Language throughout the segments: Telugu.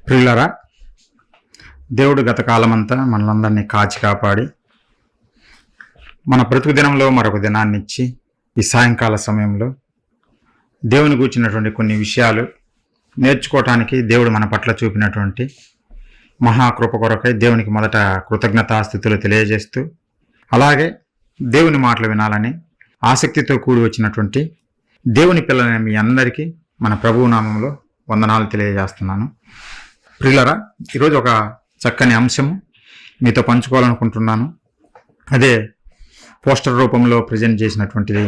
ప్రియులరా, దేవుడు గత కాలమంతా మనలందరినీ కాచి కాపాడి మన బ్రతుకు దినంలో మరొక దినాన్ని ఇచ్చి ఈ సాయంకాల సమయంలో దేవుని గూర్చినటువంటి కొన్ని విషయాలు నేర్చుకోవటానికి దేవుడు మన పట్ల చూపినటువంటి మహాకృప కొరకై దేవునికి మొదట కృతజ్ఞతాస్థితులు తెలియజేస్తూ, అలాగే దేవుని మాటలు వినాలని ఆసక్తితో కూడి వచ్చినటువంటి దేవుని పిల్లలని మీ అందరికీ మన ప్రభువు నామంలో వందనాలు తెలియజేస్తున్నాను. ప్రియులరా, ఈరోజు ఒక చక్కని అంశము మీతో పంచుకోవాలనుకుంటున్నాను. అదే పోస్టర్ రూపంలో ప్రజెంట్ చేసినటువంటిది,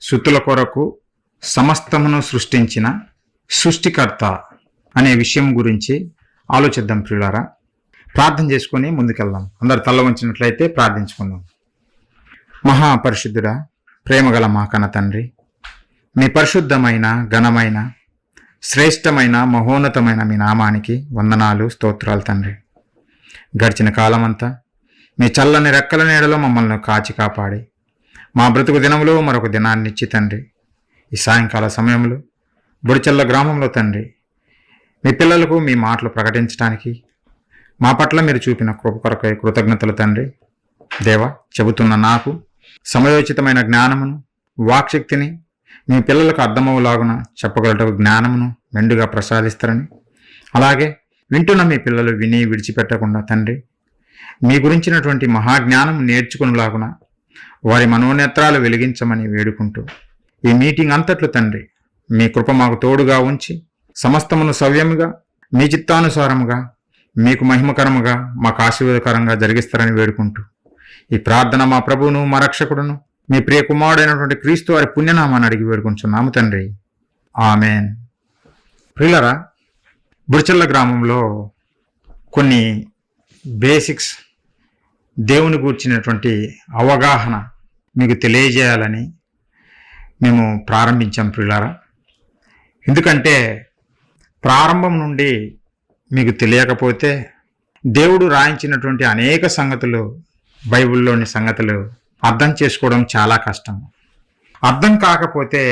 సుతుల కొరకు సమస్తమును సృష్టించిన సృష్టికర్త అనే విషయం గురించి ఆలోచిద్దాం. ప్రియులారా, ప్రార్థన చేసుకొని ముందుకెళ్దాం. అందరు తల్ల వంచినట్లయితే ప్రార్థించుకుందాం. మహాపరిశుద్ధుడా, ప్రేమగల మా కన్న తండ్రి, మీ పరిశుద్ధమైన ఘనమైన శ్రేష్టమైన మహోన్నతమైన మీ నామానికి వందనాలు, స్తోత్రాలు తండ్రి. గడిచిన కాలమంతా మీ చల్లని రెక్కల నీడలో మమ్మల్ని కాచి కాపాడి మా బ్రతుకు దినంలో మరొక దినాన్ని ఇచ్చి తండ్రి, ఈ సాయంకాల సమయంలో బుడిచెల్ల గ్రామంలో తండ్రి మీ పిల్లలకు మీ మాటలు ప్రకటించడానికి మా పట్ల మీరు చూపిన కృప కొరకై కృతజ్ఞతలు తండ్రి. దేవా, చెబుతున్న నాకు సమయోచితమైన జ్ఞానమును వాక్శక్తిని మీ పిల్లలకు అర్థమవులాగున చెప్పగలటకు జ్ఞానమును మెండుగా ప్రసాదిస్తారని, అలాగే వింటున్న మీ పిల్లలు విని విడిచిపెట్టకుండా తండ్రి మీ గురించినటువంటి మహాజ్ఞానం నేర్చుకునేలాగున వారి మనోనేత్రాలు వెలిగించమని వేడుకుంటూ, ఈ మీటింగ్ అంతట్లు తండ్రి మీ కృప మాకు తోడుగా ఉంచి సమస్తమును సవ్యముగా మీ చిత్తానుసారముగా మీకు మహిమకరముగా మాకు ఆశీర్వాదకరంగా జరిగిస్తారని వేడుకుంటూ, ఈ ప్రార్థన మా ప్రభువును మా రక్షకుడును మీ ప్రియ కుమారుడైనటువంటి క్రీస్తు వారి పుణ్యనామాన్ని అడిగి వేడుకుంటున్నాము తండ్రి, ఆమెన్. ప్రియులరా, బుడిచెల్ల గ్రామంలో కొన్ని బేసిక్స్ దేవుని గూర్చినటువంటి అవగాహన మీకు తెలియజేయాలని మేము ప్రారంభించాం. ప్రియులారా, ఎందుకంటే ప్రారంభం నుండి మీకు తెలియకపోతే దేవుడు రాయించినటువంటి అనేక సంగతులు, బైబిల్లోని సంగతులు అర్థం చేసుకోవడం చాలా కష్టం. అర్థం కాకపోతే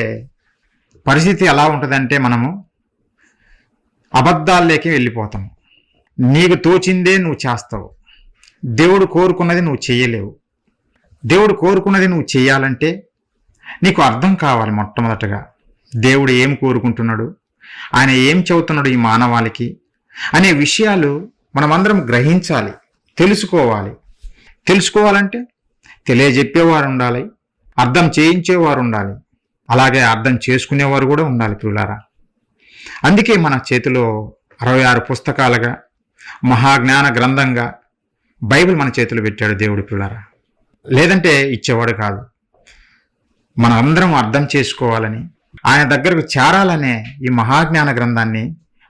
పరిస్థితి ఎలా ఉంటుందంటే మనము అబద్ధాల్లోకి వెళ్ళిపోతాము. నీకు తోచిందే నువ్వు చేస్తావు, దేవుడు కోరుకున్నది నువ్వు చేయలేవు. దేవుడు కోరుకున్నది నువ్వు చేయాలంటే నీకు అర్థం కావాలి. మొట్టమొదటగా దేవుడు ఏం కోరుకుంటున్నాడు, ఆయన ఏం చెబుతున్నాడు ఈ మానవాళికి అనే విషయాలు మనమందరం గ్రహించాలి, తెలుసుకోవాలి. తెలుసుకోవాలంటే తెలియజెప్పేవారు ఉండాలి, అర్థం చేయించేవారు ఉండాలి, అలాగే అర్థం చేసుకునేవారు కూడా ఉండాలి. ప్రియులారా, అందుకే మన చేతిలో 66 పుస్తకాలుగా మహాజ్ఞాన గ్రంథంగా బైబిల్ మన చేతిలో పెట్టాడు దేవుడు. ప్రియులారా, లేదంటే ఇచ్చేవాడు కాదు. మనం అందరం అర్థం చేసుకోవాలని, ఆయన దగ్గరకు చేరాలనే ఈ మహాజ్ఞాన గ్రంథాన్ని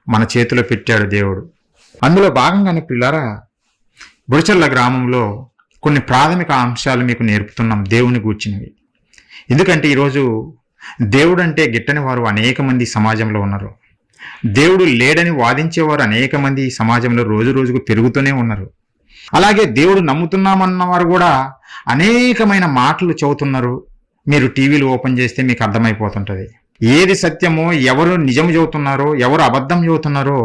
మన చేతిలో పెట్టాడు దేవుడు. అందులో భాగంగానే ప్రియులారా, బుడిచెల్ల గ్రామంలో కొన్ని ప్రాథమిక అంశాలు మీకు నేర్పుతున్నాం దేవుని గూర్చినవి. ఎందుకంటే ఈరోజు దేవుడు అంటే గిట్టని వారు అనేక మంది సమాజంలో ఉన్నారు. దేవుడు లేడని వాదించేవారు అనేక మంది సమాజంలో రోజు రోజుకు పెరుగుతూనే ఉన్నారు. అలాగే దేవుడు నమ్ముతున్నామన్న వారు కూడా అనేకమైన మాటలు చెబుతున్నారు. మీరు టీవీలు ఓపెన్ చేస్తే మీకు అర్థమైపోతుంటుంది ఏది సత్యమో, ఎవరు నిజం చెబుతున్నారో, ఎవరు అబద్ధం చెబుతున్నారో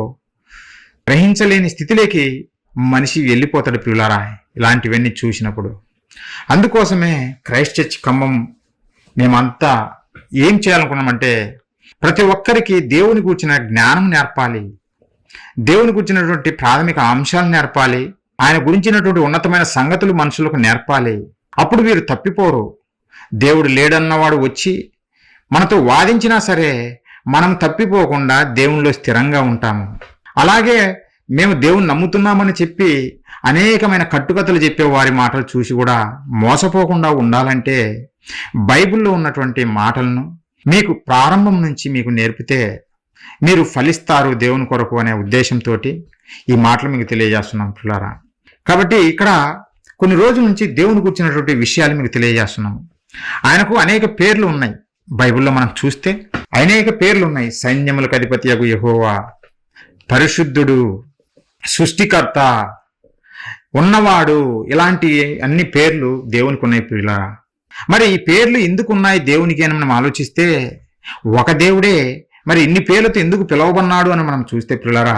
గ్రహించలేని స్థితిలోకి మనిషి వెళ్ళిపోతాడు. ప్రియులారా, ఇలాంటివన్నీ చూసినప్పుడు అందుకోసమే క్రైస్ట్ చర్చ్ ఖమ్మం మేమంతా ఏం చేయాలనుకున్నామంటే, ప్రతి ఒక్కరికి దేవుని గూర్చిన జ్ఞానం నేర్పాలి, దేవుని గురించినటువంటి ప్రాథమిక అంశాలు నేర్పాలి, ఆయన గురించినటువంటి ఉన్నతమైన సంగతులు మనుషులకు నేర్పాలి. అప్పుడు వీరు తప్పిపోరు. దేవుడు లేడన్నవాడు వచ్చి మనతో వాదించినా సరే మనం తప్పిపోకుండా దేవునిలో స్థిరంగా ఉంటాము. అలాగే మేము దేవుని నమ్ముతున్నామని చెప్పి అనేకమైన కట్టుకథలు చెప్పే వారి మాటలు చూసి కూడా మోసపోకుండా ఉండాలంటే బైబిల్లో ఉన్నటువంటి మాటలను మీకు ప్రారంభం నుంచి మీకు నేర్పితే మీరు ఫలిస్తారు దేవుని కొరకు అనే ఉద్దేశంతో ఈ మాటలు మీకు తెలియజేస్తున్నాం పిల్లారా. కాబట్టి ఇక్కడ కొన్ని రోజుల నుంచి దేవుని గురించినటువంటి విషయాలు మీకు తెలియజేస్తున్నాం. ఆయనకు అనేక పేర్లు ఉన్నాయి. బైబిల్లో మనం చూస్తే అనేక పేర్లు ఉన్నాయి. సైన్యములకు అధిపతియగు యెహోవా, పరిశుద్ధుడు, సృష్టికర్త, ఉన్నవాడు, ఇలాంటి అన్ని పేర్లు దేవునికి ఉన్నాయి పిల్ల. మరి ఈ పేర్లు ఎందుకు ఉన్నాయి దేవునికి అని మనం ఆలోచిస్తే, ఒక దేవుడే మరి ఇన్ని పేర్లతో ఎందుకు పిలువబడినాడు అని మనం చూస్తే పిల్లరా,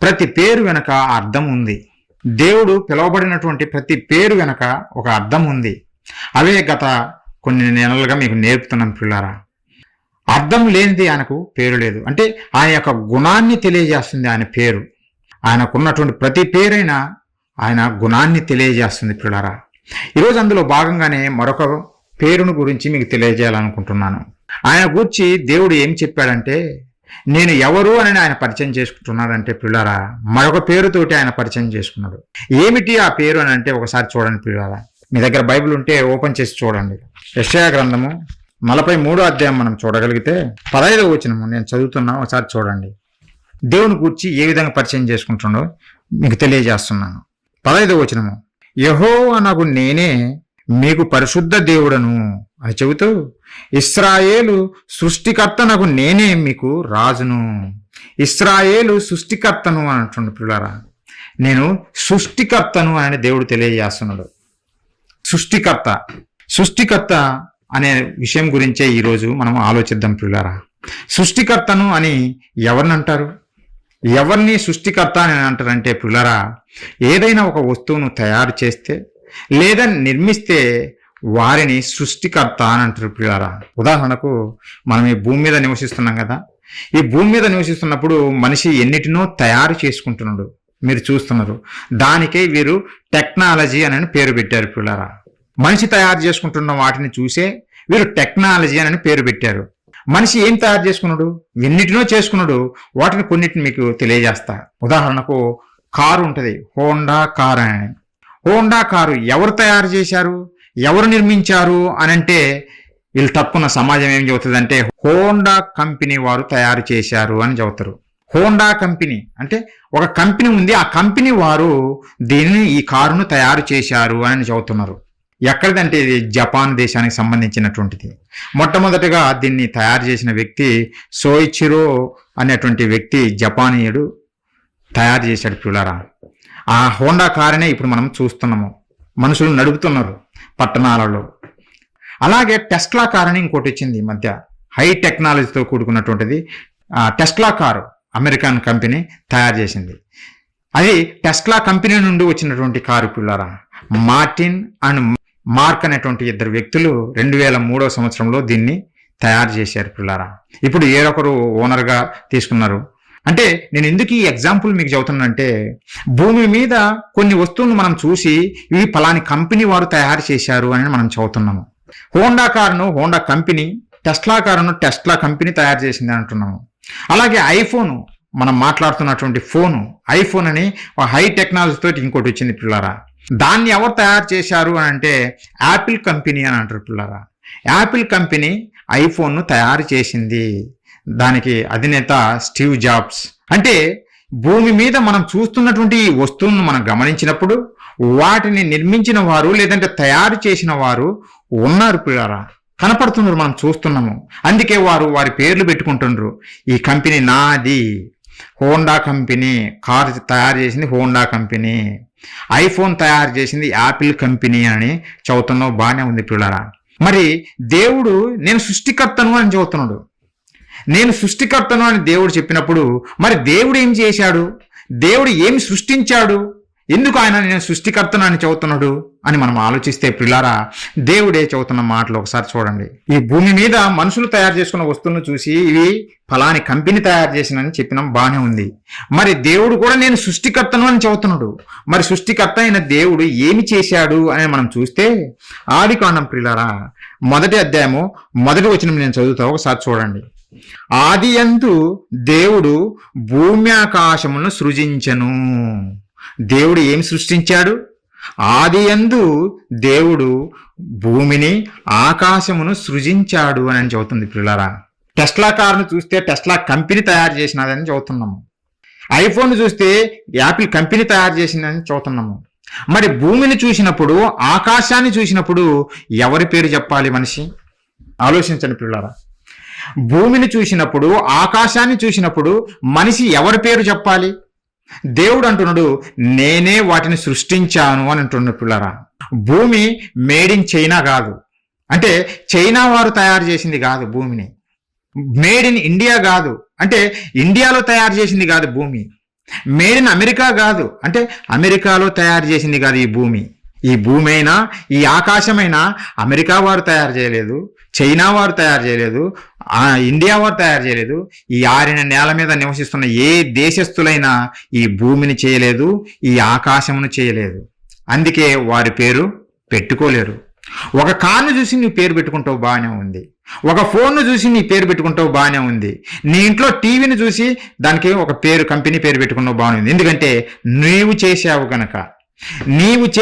ప్రతి పేరు వెనక అర్థం ఉంది. దేవుడు పిలువబడినటువంటి ప్రతి పేరు వెనక ఒక అర్థం ఉంది. అవే గత కొన్ని నెలలుగా మీకు నేర్పుతున్నాను పిల్లరా. అర్థం లేనిది ఆయనకు పేరు లేదు. అంటే ఆయన యొక్క గుణాన్ని తెలియజేస్తుంది ఆయన పేరు. ఆయనకున్నటువంటి ప్రతి పేరైనా ఆయన గుణాన్ని తెలియజేస్తుంది పిల్లరా. ఈరోజు అందులో భాగంగానే మరొక పేరును గురించి మీకు తెలియజేయాలనుకుంటున్నాను. ఆయన గురించి దేవుడు ఏం చెప్పాడంటే, నేను ఎవరు అని ఆయన పరిచయం చేసుకుంటున్నాడంటే పిల్లరా, మరొక పేరుతోటి ఆయన పరిచయం చేసుకున్నాడు. ఏమిటి ఆ పేరు అని అంటే ఒకసారి చూడండి పిల్లరా. మీ దగ్గర బైబిల్ ఉంటే ఓపెన్ చేసి చూడండి. యెషయా గ్రంథము 43వ అధ్యాయం మనం చూడగలిగితే 15వ వచనము నేను చదువుతున్నా, ఒకసారి చూడండి. దేవుని గూర్చి ఏ విధంగా పరిచయం చేసుకుంటుండో మీకు తెలియజేస్తున్నాను. 15వ వచనము, యెహోవానగు నేనే మీకు పరిశుద్ధ దేవుడను అని చెబుతూ, ఇశ్రాయేలు సృష్టికర్తనగు నేనే మీకు రాజును. ఇశ్రాయేలు సృష్టికర్తను అని అంటుండు పిల్లరా. నేను సృష్టికర్తను అని దేవుడు తెలియజేస్తున్నాడు. సృష్టికర్త అనే విషయం గురించే ఈరోజు మనం ఆలోచిద్దాం పిల్లరా. సృష్టికర్తను అని ఎవరిని అంటారు? ఎవరిని సృష్టికర్త అని అంటారంటే పిల్లరా, ఏదైనా ఒక వస్తువును తయారు చేస్తే లేదా నిర్మిస్తే వారిని సృష్టికర్త అని అంటారు పిల్లరా. ఉదాహరణకు మనం ఈ భూమి మీద నివసిస్తున్నాం కదా. ఈ భూమి మీద నివసిస్తున్నప్పుడు మనిషి ఎన్నిటినో తయారు చేసుకుంటున్నాడు, మీరు చూస్తున్నారు. దానికే వీరు టెక్నాలజీ అని పేరు పెట్టారు పిల్లరా. మనిషి తయారు చేసుకుంటున్న వాటిని చూసే వీరు టెక్నాలజీ అని పేరు పెట్టారు. మనిషి ఏం తయారు చేసుకున్నాడు? ఎన్నిటినో చేసుకున్నాడు. వాటిని కొన్నిటిని మీకు తెలియజేస్తా. ఉదాహరణకు కారు ఉంటుంది, హోండా కార్ అని. హోండా కారు ఎవరు తయారు చేశారు, ఎవరు నిర్మించారు అని అంటే వీళ్ళు తప్పున్న సమాజం ఏం చెబుతుందంటే హోండా కంపెనీ వారు తయారు చేశారు అని చెబుతారు. హోండా కంపెనీ అంటే ఒక కంపెనీ ఉంది, ఆ కంపెనీ వారు దీన్ని ఈ కారును తయారు చేశారు అని చెబుతున్నారు. ఎక్కడిదంటే ఇది జపాన్ దేశానికి సంబంధించినటువంటిది. మొట్టమొదటిగా దీన్ని తయారు చేసిన వ్యక్తి సోయిచిరో అనేటువంటి వ్యక్తి, జపానీయుడు తయారు చేశాడు పిల్లరా. ఆ హోండా కారునే ఇప్పుడు మనం చూస్తున్నాము, మనుషులు నడుపుతున్నారు పట్టణాలలో. అలాగే టెస్లా కార్ అని ఇంకోటి వచ్చింది ఈ మధ్య, హై టెక్నాలజీతో కూడుకున్నటువంటిది. టెస్లా కారు అమెరికన్ కంపెనీ తయారు చేసింది. అది టెస్లా కంపెనీ నుండి వచ్చినటువంటి కారు పిల్లరా. మార్టిన్ అండ్ మార్క్ అనేటువంటి ఇద్దరు వ్యక్తులు 2003వ సంవత్సరంలో దీన్ని తయారు చేశారు పిల్లరా. ఇప్పుడు ఏరొకరు ఓనర్గా తీసుకున్నారు. అంటే నేను ఎందుకు ఈ ఎగ్జాంపుల్ మీకు చెబుతున్నానంటే, భూమి మీద కొన్ని వస్తువులను మనం చూసి ఇవి ఫలాని కంపెనీ వారు తయారు చేశారు అని మనం చదువుతున్నాము. హోండా కారును హోండా కంపెనీ, టెస్లా కారును టెస్లా కంపెనీ తయారు చేసింది అంటున్నాము. అలాగే ఐఫోన్, మనం మాట్లాడుతున్నటువంటి ఫోను ఐఫోన్ అని హై టెక్నాలజీతో ఇంకోటి వచ్చింది పిల్లరా. దాన్ని ఎవరు తయారు చేశారు అని అంటే యాపిల్ కంపెనీ అని అంటారు పిల్లరా. యాపిల్ కంపెనీ ఐఫోన్ను తయారు చేసింది. దానికి అధినేత స్టీవ్ జాబ్స్. అంటే భూమి మీద మనం చూస్తున్నటువంటి ఈ వస్తువులను మనం గమనించినప్పుడు వాటిని నిర్మించిన వారు లేదంటే తయారు చేసిన వారు ఉన్నారు పిల్లరా, కనపడుతున్నారు, మనం చూస్తున్నాము. అందుకే వారి పేర్లు పెట్టుకుంటున్నారు. ఈ కంపెనీ నాది, హోండా కంపెనీ, కారు తయారు చేసింది హోండా కంపెనీ, ఐఫోన్ తయారు చేసింది యాపిల్ కంపెనీ అని చదువుతున్నావు. బాగానే ఉంది పిల్లరా. మరి దేవుడు నేను సృష్టికర్తను అని చెబుతున్నాడు. నేను సృష్టికర్తను అని దేవుడు చెప్పినప్పుడు మరి దేవుడు ఏం చేశాడు? దేవుడు ఏమి సృష్టించాడు? ఎందుకు ఆయన నేను సృష్టికర్తను అని చెబుతున్నాడు అని మనం ఆలోచిస్తే పిల్లారా, దేవుడే చెబుతున్న మాటలు ఒకసారి చూడండి. ఈ భూమి మీద మనుషులు తయారు చేసుకున్న వస్తువులను చూసి ఇవి ఫలాని కంపెనీ తయారు చేసినని చెప్పినాం, బాగానే ఉంది. మరి దేవుడు కూడా నేను సృష్టికర్తను అని చెబుతున్నాడు. మరి సృష్టికర్త అయిన దేవుడు ఏమి చేశాడు అని మనం చూస్తే ఆదికాండం పిల్లారా 1వ అధ్యాయము 1వ వచనం నేను చదువుతా, ఒకసారి చూడండి. ఆదియందు దేవుడు భూమి ఆకాశములను సృజించెను. దేవుడు ఏం సృష్టించాడు? ఆదియందు దేవుడు భూమిని ఆకాశమును సృజించాడు అని చెబుతుంది పిల్లారా. టెస్లా కారును చూస్తే టెస్లా కంపెనీ తయారు చేసినదని చెబుతున్నాము. ఐఫోన్ చూస్తే యాపిల్ కంపెనీ తయారు చేసిందని చెబుతున్నాము. మరి భూమిని చూసినప్పుడు, ఆకాశాన్ని చూసినప్పుడు ఎవరి పేరు చెప్పాలి మనిషి? ఆలోచించండి పిల్లారా. భూమిని చూసినప్పుడు, ఆకాశాన్ని చూసినప్పుడు మనిషి ఎవరి పేరు చెప్పాలి? దేవుడు అంటున్నాడు నేనే వాటిని సృష్టించాను అని అంటున్నాడు పిల్లరా. భూమి మేడ్ ఇన్ చైనా కాదు, అంటే చైనా వారు తయారు చేసింది కాదు భూమిని. మేడ్ ఇన్ ఇండియా కాదు అంటే ఇండియాలో తయారు చేసింది కాదు భూమి. మేడ్ ఇన్ అమెరికా కాదు అంటే అమెరికాలో తయారు చేసింది కాదు ఈ భూమి. ఈ భూమి అయినా ఈ ఆకాశమైనా అమెరికా వారు తయారు చేయలేదు, చైనా వారు తయారు చేయలేదు, ఇండియా వారు తయారు చేయలేదు. ఈ ఆరిన నేల మీద నివసిస్తున్న ఏ దేశస్థులైనా ఈ భూమిని చేయలేదు, ఈ ఆకాశమును చేయలేదు. అందుకే వారి పేరు పెట్టుకోలేరు. ఒక కార్ను చూసి నీ పేరు పెట్టుకుంటావు బాగానే ఉంది, ఒక ఫోన్ను చూసి నీ పేరు పెట్టుకుంటావు బాగానే ఉంది, నీ ఇంట్లో టీవీని చూసి దానికి ఒక పేరు కంపెనీ పేరు పెట్టుకున్నావు బాగానే ఉంది. ఎందుకంటే నీవు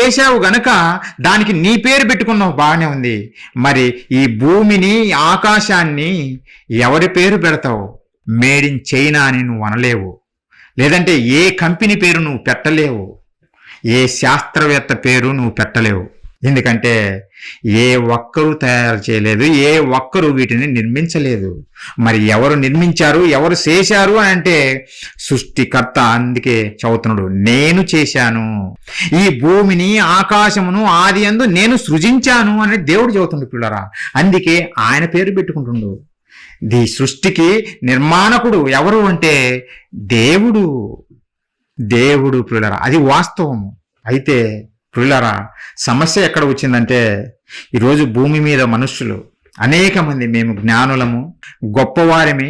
చేశావు గనక దానికి నీ పేరు పెట్టుకున్నావు బాగానే ఉంది. మరి ఈ భూమిని ఆకాశాన్ని ఎవరి పేరు పెడతావు? మేడ్ ఇన్ చైనా అని నువ్వు అనలేవు, లేదంటే ఏ కంపెనీ పేరు నువ్వు పెట్టలేవు, ఏ శాస్త్రవేత్త పేరు నువ్వు పెట్టలేవు. ఎందుకంటే ఏ ఒక్కరూ తయారు చేయలేదు, ఏ ఒక్కరూ వీటిని నిర్మించలేదు. మరి ఎవరు నిర్మించారు, ఎవరు చేశారు అని అంటే సృష్టికర్త. అందుకే చదువుతున్నాడు, నేను చేశాను ఈ భూమిని ఆకాశమును ఆది యందు నేను సృజించాను అని దేవుడు చదువుతుండు పిల్లరా. అందుకే ఆయన పేరు పెట్టుకుంటుండు. ఈ సృష్టికి నిర్మాణకుడు ఎవరు అంటే దేవుడు పిల్లరా. అది వాస్తవము. అయితే పిల్లరా, సమస్య ఎక్కడ వచ్చిందంటే ఈరోజు భూమి మీద మనుషులు అనేక మంది మేము జ్ఞానులము, గొప్పవారమి,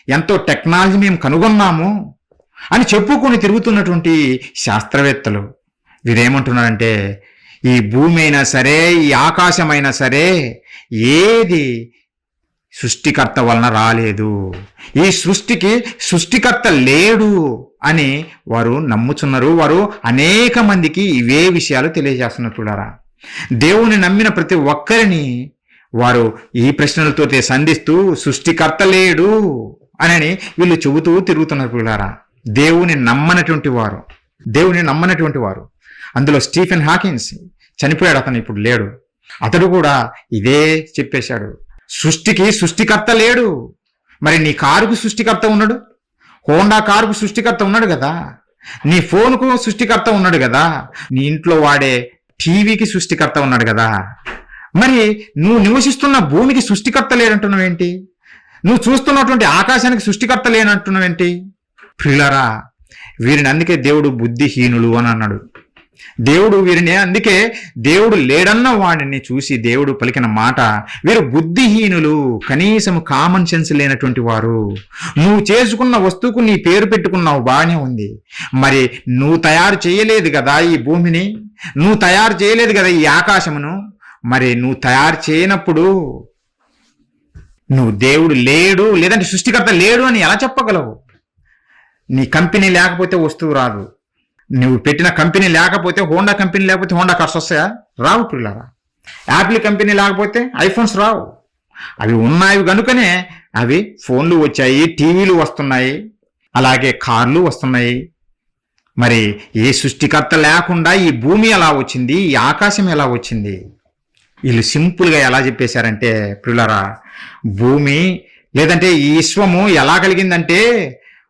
ఎంతో టెక్నాలజీ మేము కనుగొన్నాము అని చెప్పుకొని తిరుగుతున్నటువంటి శాస్త్రవేత్తలు వీరేమంటున్నారంటే ఈ భూమి అయినా సరే, ఈ ఆకాశమైనా సరే ఏది సృష్టికర్త వలన రాలేదు, ఈ సృష్టికి సృష్టికర్త లేడు అని వారు నమ్ముచున్నారు. వారు అనేక మందికి ఇవే విషయాలు తెలియజేస్తున్నారు చూడారా. దేవుని నమ్మిన ప్రతి ఒక్కరిని వారు ఈ ప్రశ్నలతో సంధిస్తూ సృష్టికర్త లేడు అని వీళ్ళు చెబుతూ తిరుగుతున్నారు చూడారా. దేవుని నమ్మనటువంటి వారు అందులో స్టీఫెన్ హాకిన్స్ చనిపోయాడు, అతను ఇప్పుడు లేడు. అతడు కూడా ఇదే చెప్పేశాడు, సృష్టికి సృష్టికర్త లేడు. మరి నీ కారుకు సృష్టికర్త ఉన్నాడు, హోండా కారుకు సృష్టికర్త ఉన్నాడు కదా, నీ ఫోన్కు సృష్టికర్త ఉన్నాడు కదా, నీ ఇంట్లో వాడే టీవీకి సృష్టికర్త ఉన్నాడు కదా. మరి నువ్వు నివసిస్తున్న భూమికి సృష్టికర్త లేనంటున్నావేంటి? నువ్వు చూస్తున్నటువంటి ఆకాశానికి సృష్టికర్త లేనంటున్నావేంటి? ప్రియులారా, వీరిని అందుకే దేవుడు బుద్ధిహీనులు అని అన్నాడు. దేవుడు వీరిని అందుకే దేవుడు లేడన్న వాడిని చూసి దేవుడు పలికిన మాట, వీరు బుద్ధిహీనులు, కనీసం కామన్ సెన్స్ లేనటువంటి వారు. నువ్వు చేసుకున్న వస్తువుకు నీ పేరు పెట్టుకున్నావు బాగానే ఉంది, మరి నువ్వు తయారు చేయలేదు కదా ఈ భూమిని, నువ్వు తయారు చేయలేదు కదా ఈ ఆకాశమును. మరి నువ్వు తయారు చేయనప్పుడు నువ్వు దేవుడు లేడు లేదంటే సృష్టికర్త లేడు అని ఎలా చెప్పగలవు? నీ కంపెనీ లేకపోతే వస్తువు రాదు, నువ్వు పెట్టిన కంపెనీ లేకపోతే, హోండా కంపెనీ లేకపోతే హోండా కార్స్ వస్తాయా? రావు పిల్లరా. యాపిల్ కంపెనీ లేకపోతే ఐఫోన్స్ రావు. అవి ఉన్నాయి కనుకనే అవి ఫోన్లు వచ్చాయి, టీవీలు వస్తున్నాయి, అలాగే కార్లు వస్తున్నాయి. మరి ఏ సృష్టికర్త లేకుండా ఈ భూమి ఎలా వచ్చింది, ఈ ఆకాశం ఎలా వచ్చింది? వీళ్ళు సింపుల్గా ఎలా చెప్పేశారంటే పిల్లరా, భూమి లేదంటే ఈ విశ్వము ఎలా కలిగిందంటే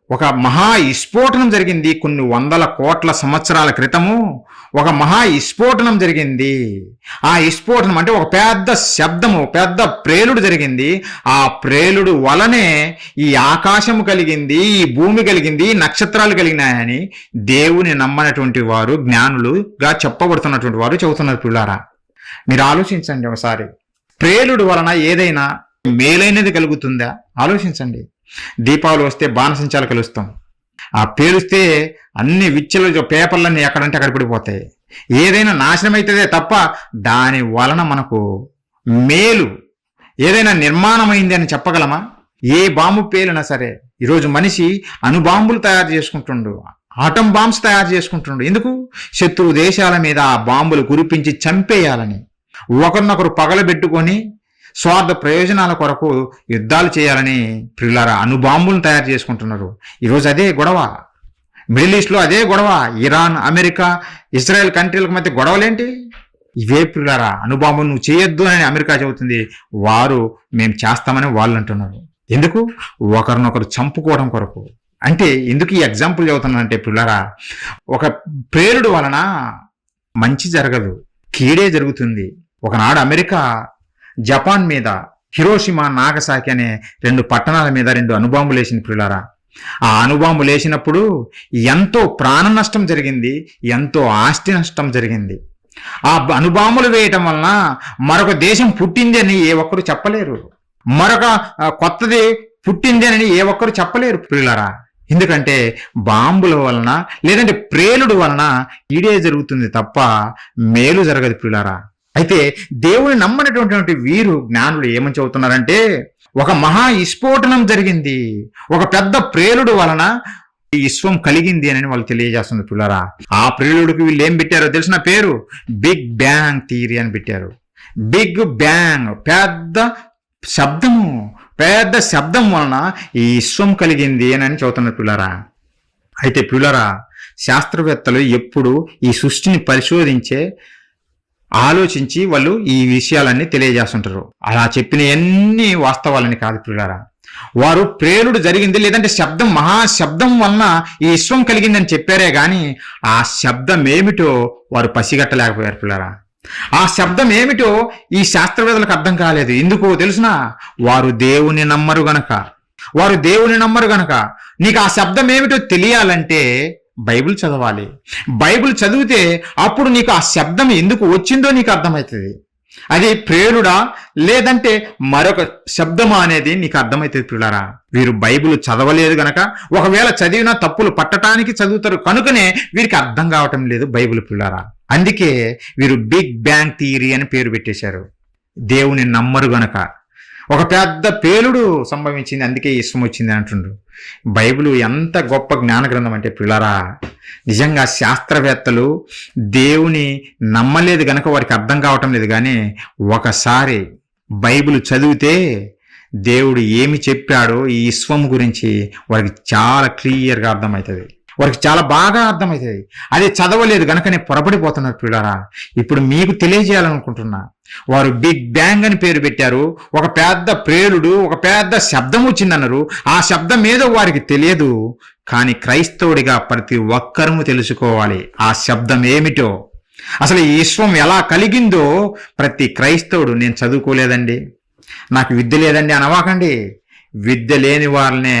ఒక మహా విస్ఫోటనం జరిగింది. కొన్ని వందల కోట్ల సంవత్సరాల క్రితము ఒక మహా విస్ఫోటనం జరిగింది. ఆ విస్ఫోటనం అంటే ఒక పెద్ద శబ్దము, పెద్ద ప్రేలుడు జరిగింది. ఆ ప్రేలుడు వలనే ఈ ఆకాశము కలిగింది, ఈ భూమి కలిగింది, నక్షత్రాలు కలిగినాయని దేవుని నమ్మనటువంటి వారు, జ్ఞానులుగా చెప్పబడుతున్నటువంటి వారు చెబుతున్నారు పిల్లారా. మీరు ఆలోచించండి ఒకసారి, ప్రేలుడు వలన ఏదైనా మేలైనది కలుగుతుందా? ఆలోచించండి. దీపావళి వస్తే బాణసంచాలు కలుస్తాం, ఆ పేలుస్తే అన్ని విచ్చలు పేపర్లన్నీ ఎక్కడంటే అక్కడ పడిపోతాయి. ఏదైనా నాశనం అవుతుందే తప్ప దాని వలన మనకు మేలు ఏదైనా నిర్మాణమైంది అని చెప్పగలమా? ఏ బాంబు పేలినా సరే ఈరోజు మనిషి అణుబాంబులు తయారు చేసుకుంటుండు, ఆటం బాంబ్స్ తయారు చేసుకుంటుండు. ఎందుకు? శత్రు దేశాల మీద ఆ బాంబులు కురిపించి చంపేయాలని, ఒకరినొకరు పగలబెట్టుకొని స్వార్థ ప్రయోజనాల కొరకు యుద్ధాలు చేయాలని ప్రియులారా అణుబాంబులను తయారు చేసుకుంటున్నారు. ఈరోజు అదే గొడవ, మిడిల్ ఈస్ట్లో అదే గొడవ. ఇరాన్, అమెరికా, ఇజ్రాయెల్ కంట్రీలకు మధ్య గొడవలేంటి? ఇవే ప్రియులారా. అణుబాంబులు నువ్వు చేయొద్దు అని అమెరికా చెబుతుంది, వారు మేము చేస్తామని వాళ్ళు అంటున్నారు. ఎందుకు? ఒకరినొకరు చంపుకోవడం కొరకు. అంటే ఎందుకు ఈ ఎగ్జాంపుల్ చెబుతున్నానంటే ప్రియులారా, ఒక ప్రేరుడు వలన మంచి జరగదు, కీడే జరుగుతుంది. ఒకనాడు అమెరికా జపాన్ మీద హిరోషిమా నాగసాకి అనే 2 పట్టణాల మీద 2 అణుబాంబులు వేసింది ప్రియులారా. ఆ అణుబాంబులు వేసినప్పుడు ఎంతో ప్రాణ నష్టం జరిగింది, ఎంతో ఆస్తి నష్టం జరిగింది. ఆ అణుబాంబులు వేయటం వలన మరొక దేశం పుట్టింది అని ఏ ఒక్కరు చెప్పలేరు, మరొక కొత్తది పుట్టింది అని ఏ ఒక్కరు చెప్పలేరు ప్రియులారా. ఎందుకంటే బాంబుల వలన లేదంటే ప్రేలుడు వలన ఈడే జరుగుతుంది తప్ప మేలు జరగదు ప్రియులారా. అయితే దేవుని నమ్మనటువంటి వీరు జ్ఞానులు ఏమని చెబుతున్నారంటే, ఒక మహా విస్ఫోటనం జరిగింది, ఒక పెద్ద ప్రేలుడు వలన ఈ విశ్వం కలిగింది అని వాళ్ళు తెలియజేస్తుంది పిల్లరా. ఆ ప్రేలుడికి వీళ్ళు ఏం పెట్టారో తెలిసిన పేరు బిగ్ బ్యాంగ్ థియరీ అని పెట్టారు. బిగ్ బ్యాంగ్, పెద్ద శబ్దం వలన ఈ విశ్వం కలిగింది అని చెబుతున్నారు పిల్లరా. అయితే పిల్లరా, శాస్త్రవేత్తలు ఎప్పుడు ఈ సృష్టిని ఆలోచించి వాళ్ళు ఈ విషయాలన్నీ తెలియజేస్తుంటారు. అలా చెప్పిన ఎన్ని వాస్తవాలని కాదు పిల్లరా. వారు ప్రేలుడు జరిగింది లేదంటే మహాశబ్దం వలన ఈ విశ్వం కలిగిందని చెప్పారే గాని ఆ శబ్దం ఏమిటో వారు పసిగట్టలేకపోయారు పిల్లరా. ఆ శబ్దం ఏమిటో ఈ శాస్త్రవేత్తలకు అర్థం కాలేదు. ఎందుకో తెలుసునా? వారు దేవుని నమ్మరు గనక. నీకు ఆ శబ్దం ఏమిటో తెలియాలంటే బైబిల్ చదవాలి. బైబిల్ చదివితే అప్పుడు నీకు ఆ శబ్దం ఎందుకు వచ్చిందో నీకు అర్థమవుతుంది. అది ప్రేరుడా లేదంటే మరొక శబ్దమా అనేది నీకు అర్థమవుతుంది పిల్లరా. వీరు బైబిల్ చదవలేదు గనక, ఒకవేళ చదివినా తప్పులు పట్టడానికి చదువుతారు కనుకనే వీరికి అర్థం కావటం లేదు బైబిల్ పిల్లరా. అందుకే వీరు బిగ్ బ్యాంగ్ థియరీ అని పేరు పెట్టేశారు. దేవుని నమ్మరు గనక. ఒక పెద్ద పేలుడు సంభవించింది, అందుకే విశ్వం వచ్చింది అంటుండ్రు. బైబిల్ ఎంత గొప్ప జ్ఞాన గ్రంథం అంటే పిల్లరా, నిజంగా శాస్త్రవేత్తలు దేవుని నమ్మలేదు గనక వారికి అర్థం కావటం లేదు. కానీ ఒకసారి బైబిల్ చదివితే దేవుడు ఏమి చెప్పాడో ఈ విశ్వం గురించి వారికి చాలా క్లియర్గా అర్థమవుతుంది, వారికి చాలా బాగా అర్థమవుతుంది. అదే చదవలేదు గనకనే పొరపడిపోతున్నారు పిల్లరా. ఇప్పుడు మీకు తెలియజేయాలనుకుంటున్నా, వారు బిగ్ బ్యాంగ్ అని పేరు పెట్టారు. ఒక పెద్ద ప్రేలుడు, ఒక పెద్ద శబ్దం వచ్చిందన్నారు. ఆ శబ్దం ఏదో వారికి తెలియదు, కానీ క్రైస్తవుడిగా ప్రతి ఒక్కరూ తెలుసుకోవాలి ఆ శబ్దం ఏమిటో. అసలు ఈ విశ్వం ఎలా కలిగిందో ప్రతి క్రైస్తవుడు, నేను చదువుకోలేదండి, నాకు విద్య లేదండి అనవాకండి. విద్య లేని వారినే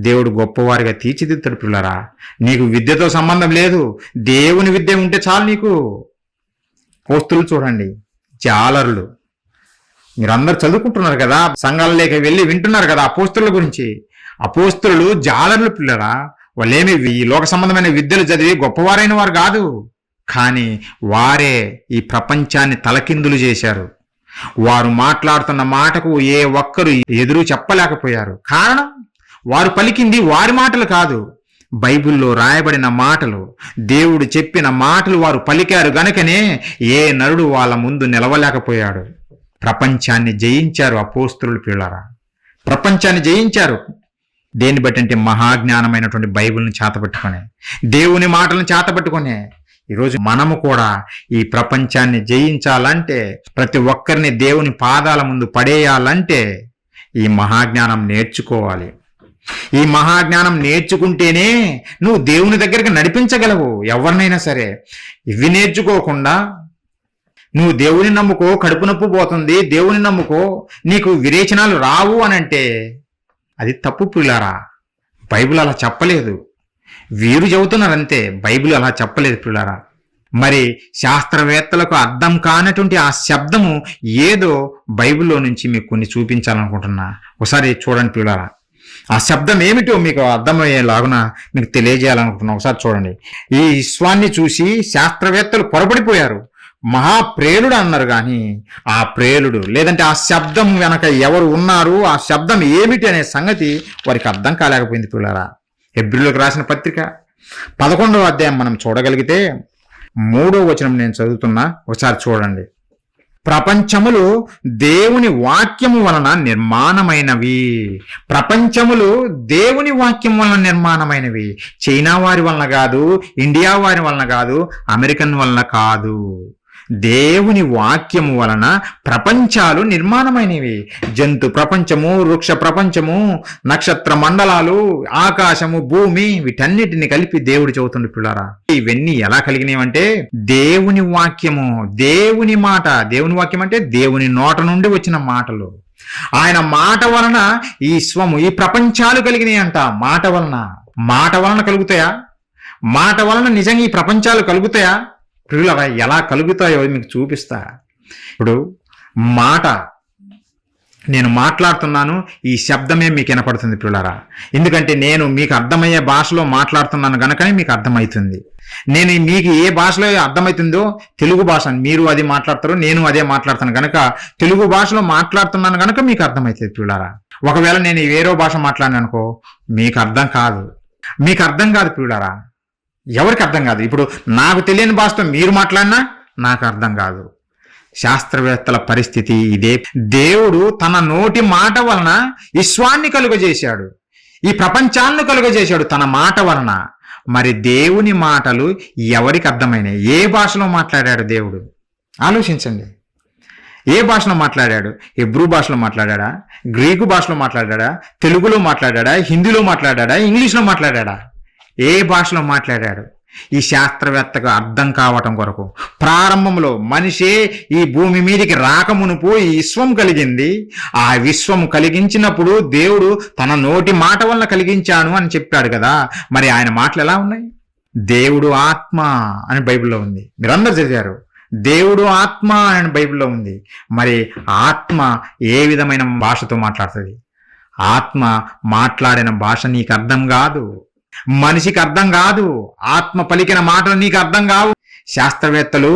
దేవుడు గొప్పవారిగా తీర్చిదిద్దుతాడు పిల్లరా. నీకు విద్యతో సంబంధం లేదు, దేవుని విద్య ఉంటే చాలు నీకు. పోస్తులు చూడండి, జాలరులు, మీరందరూ చదువుకుంటున్నారు కదా, సంఘాలలోకి వెళ్ళి వింటున్నారు కదా అపోస్తుల గురించి. అపోస్తులు జాలరులు పిల్లరా. వాళ్ళేమి ఈ లోక సంబంధమైన విద్యలు చదివి గొప్పవారైన వారు కాదు, కానీ వారే ఈ ప్రపంచాన్ని తలకిందులు చేశారు. వారు మాట్లాడుతున్న మాటకు ఏ ఒక్కరు ఎదురు చెప్పలేకపోయారు. కారణం, వారు పలికింది వారి మాటలు కాదు, బైబిల్లో రాయబడిన మాటలు, దేవుడు చెప్పిన మాటలు వారు పలికారు గనుకనే ఏ నరుడు వాళ్ళ ముందు నిలవలేకపోయాడు. ప్రపంచాన్ని జయించారు అపోస్తులు పిల్లరా. ప్రపంచాన్ని జయించారు. దేన్ని బట్టి అంటే మహాజ్ఞానమైనటువంటి బైబిల్ని చేతపట్టుకునే, దేవుని మాటలను చేతపట్టుకునే. ఈరోజు మనము కూడా ఈ ప్రపంచాన్ని జయించాలంటే, ప్రతి ఒక్కరిని దేవుని పాదాల ముందు పడేయాలంటే ఈ మహాజ్ఞానం నేర్చుకోవాలి. ఈ మహాజ్ఞానం నేర్చుకుంటేనే నువ్వు దేవుని దగ్గరికి నడిపించగలవు ఎవరినైనా సరే. ఇవి నేర్చుకోకుండా నువ్వు దేవుని నమ్ముకో, కడుపు నొప్పి పోతుంది, దేవుని నమ్ముకో, నీకు విరేచనాలు రావు అనంటే అది తప్పు పిల్లారా. బైబిల్ అలా చెప్పలేదు, వీరు చెబుతున్నారంతే, బైబిల్ అలా చెప్పలేదు పిల్లారా. మరి శాస్త్రవేత్తలకు అర్థం కానటువంటి ఆ శబ్దము ఏదో బైబిల్లో నుంచి మీకు కొన్ని చూపించాలనుకుంటున్నా. ఒకసారి చూడండి పిల్లారా. ఆ శబ్దం ఏమిటో మీకు అర్థమయ్యేలాగున మీకు తెలియజేయాలనుకుంటున్నా. ఒకసారి చూడండి. ఈ విశ్వాన్ని చూసి శాస్త్రవేత్తలు పొరపడిపోయారు. మహాప్రేలుడు అన్నారు, కానీ ఆ ప్రేలుడు లేదంటే ఆ శబ్దం వెనక ఎవరు ఉన్నారు, ఆ శబ్దం ఏమిటి అనే సంగతి వారికి అర్థం కాలేకపోయింది పిల్లారా. హెబ్రీయులకు రాసిన పత్రిక 11వ అధ్యాయం మనం చూడగలిగితే 3వ వచనం నేను చదువుతున్నా, ఒకసారి చూడండి. ప్రపంచములు దేవుని వాక్యము వలన నిర్మాణమైనవి. ప్రపంచములు దేవుని వాక్యం వలన నిర్మాణమైనవి. చైనా వారి వలన కాదు, ఇండియా వారి వలన కాదు, అమెరికన్ వలన కాదు. దేవుని వాక్యము వలన ప్రపంచాలు నిర్మాణమైనవి. జంతు ప్రపంచము, వృక్ష ప్రపంచము, నక్షత్ర మండలాలు, ఆకాశము, భూమి, వీటన్నిటిని కలిపి దేవుడు చెబుతుండే పిల్లారా. ఇవన్నీ ఎలా కలిగినవంటే దేవుని వాక్యము, దేవుని మాట. దేవుని వాక్యం అంటే దేవుని నోట నుండి వచ్చిన మాటలు. ఆయన మాట వలన ఈ విశ్వము, ఈ ప్రపంచాలు కలిగినాయి అంట. మాట వలన కలుగుతాయా? మాట వలన నిజంగా ఈ ప్రపంచాలు కలుగుతాయా? ప్రియులరా, ఎలా కలుగుతాయో మీకు చూపిస్తా. ఇప్పుడు మాట, నేను మాట్లాడుతున్నాను, ఈ శబ్దమే మీకు వినపడుతుంది ప్రియులరా. ఎందుకంటే నేను మీకు అర్థమయ్యే భాషలో మాట్లాడుతున్నాను కనుకనే మీకు అర్థమవుతుంది. నేను మీకు ఏ భాషలో అర్థమవుతుందో తెలుగు భాష, మీరు అది మాట్లాడతారు, నేను అదే మాట్లాడతాను కనుక తెలుగు భాషలో మాట్లాడుతున్నాను కనుక మీకు అర్థమవుతుంది ప్రియులారా. ఒకవేళ నేను వేరే భాష మాట్లాడిన అనుకో మీకు అర్థం కాదు ప్రియులారా. ఎవరికి అర్థం కాదు. ఇప్పుడు నాకు తెలియని భాషతో మీరు మాట్లాడినా నాకు అర్థం కాదు. శాస్త్రవేత్తల పరిస్థితి ఇదే. దేవుడు తన నోటి మాట వలన విశ్వాన్ని కలుగజేశాడు, ఈ ప్రపంచాన్ని కలుగజేశాడు తన మాట వలన. మరి దేవుని మాటలు ఎవరికి అర్థమైనాయి? ఏ భాషలో మాట్లాడాడు దేవుడు? ఆలోచించండి. ఏ భాషలో మాట్లాడాడు? హెబ్రూ భాషలో మాట్లాడా? గ్రీకు భాషలో మాట్లాడా? తెలుగులో మాట్లాడా? హిందీలో మాట్లాడా? ఇంగ్లీష్లో మాట్లాడా? ఏ భాషలో మాట్లాడాడు? ఈ శాస్త్రవేత్తకు అర్థం కావటం కొరకు ప్రారంభంలో మనిషే ఈ భూమి మీదకి రాకమునుపు ఈ విశ్వం కలిగింది. ఆ విశ్వం కలిగించినప్పుడు దేవుడు తన నోటి మాట వలన కలిగించాను అని చెప్పాడు కదా. మరి ఆయన మాటలు ఎలా ఉన్నాయి? దేవుడు ఆత్మ అని బైబిల్లో ఉంది, మీరందరూ చదివారు. దేవుడు ఆత్మ అని బైబిల్లో ఉంది. మరి ఆత్మ ఏ విధమైన భాషతో మాట్లాడుతుంది? ఆత్మ మాట్లాడిన భాష నీకు అర్థం కాదు, మనిషికి అర్థం కాదు. ఆత్మ పలికిన మాటలు నీకు అర్థం కావు. శాస్త్రవేత్తలు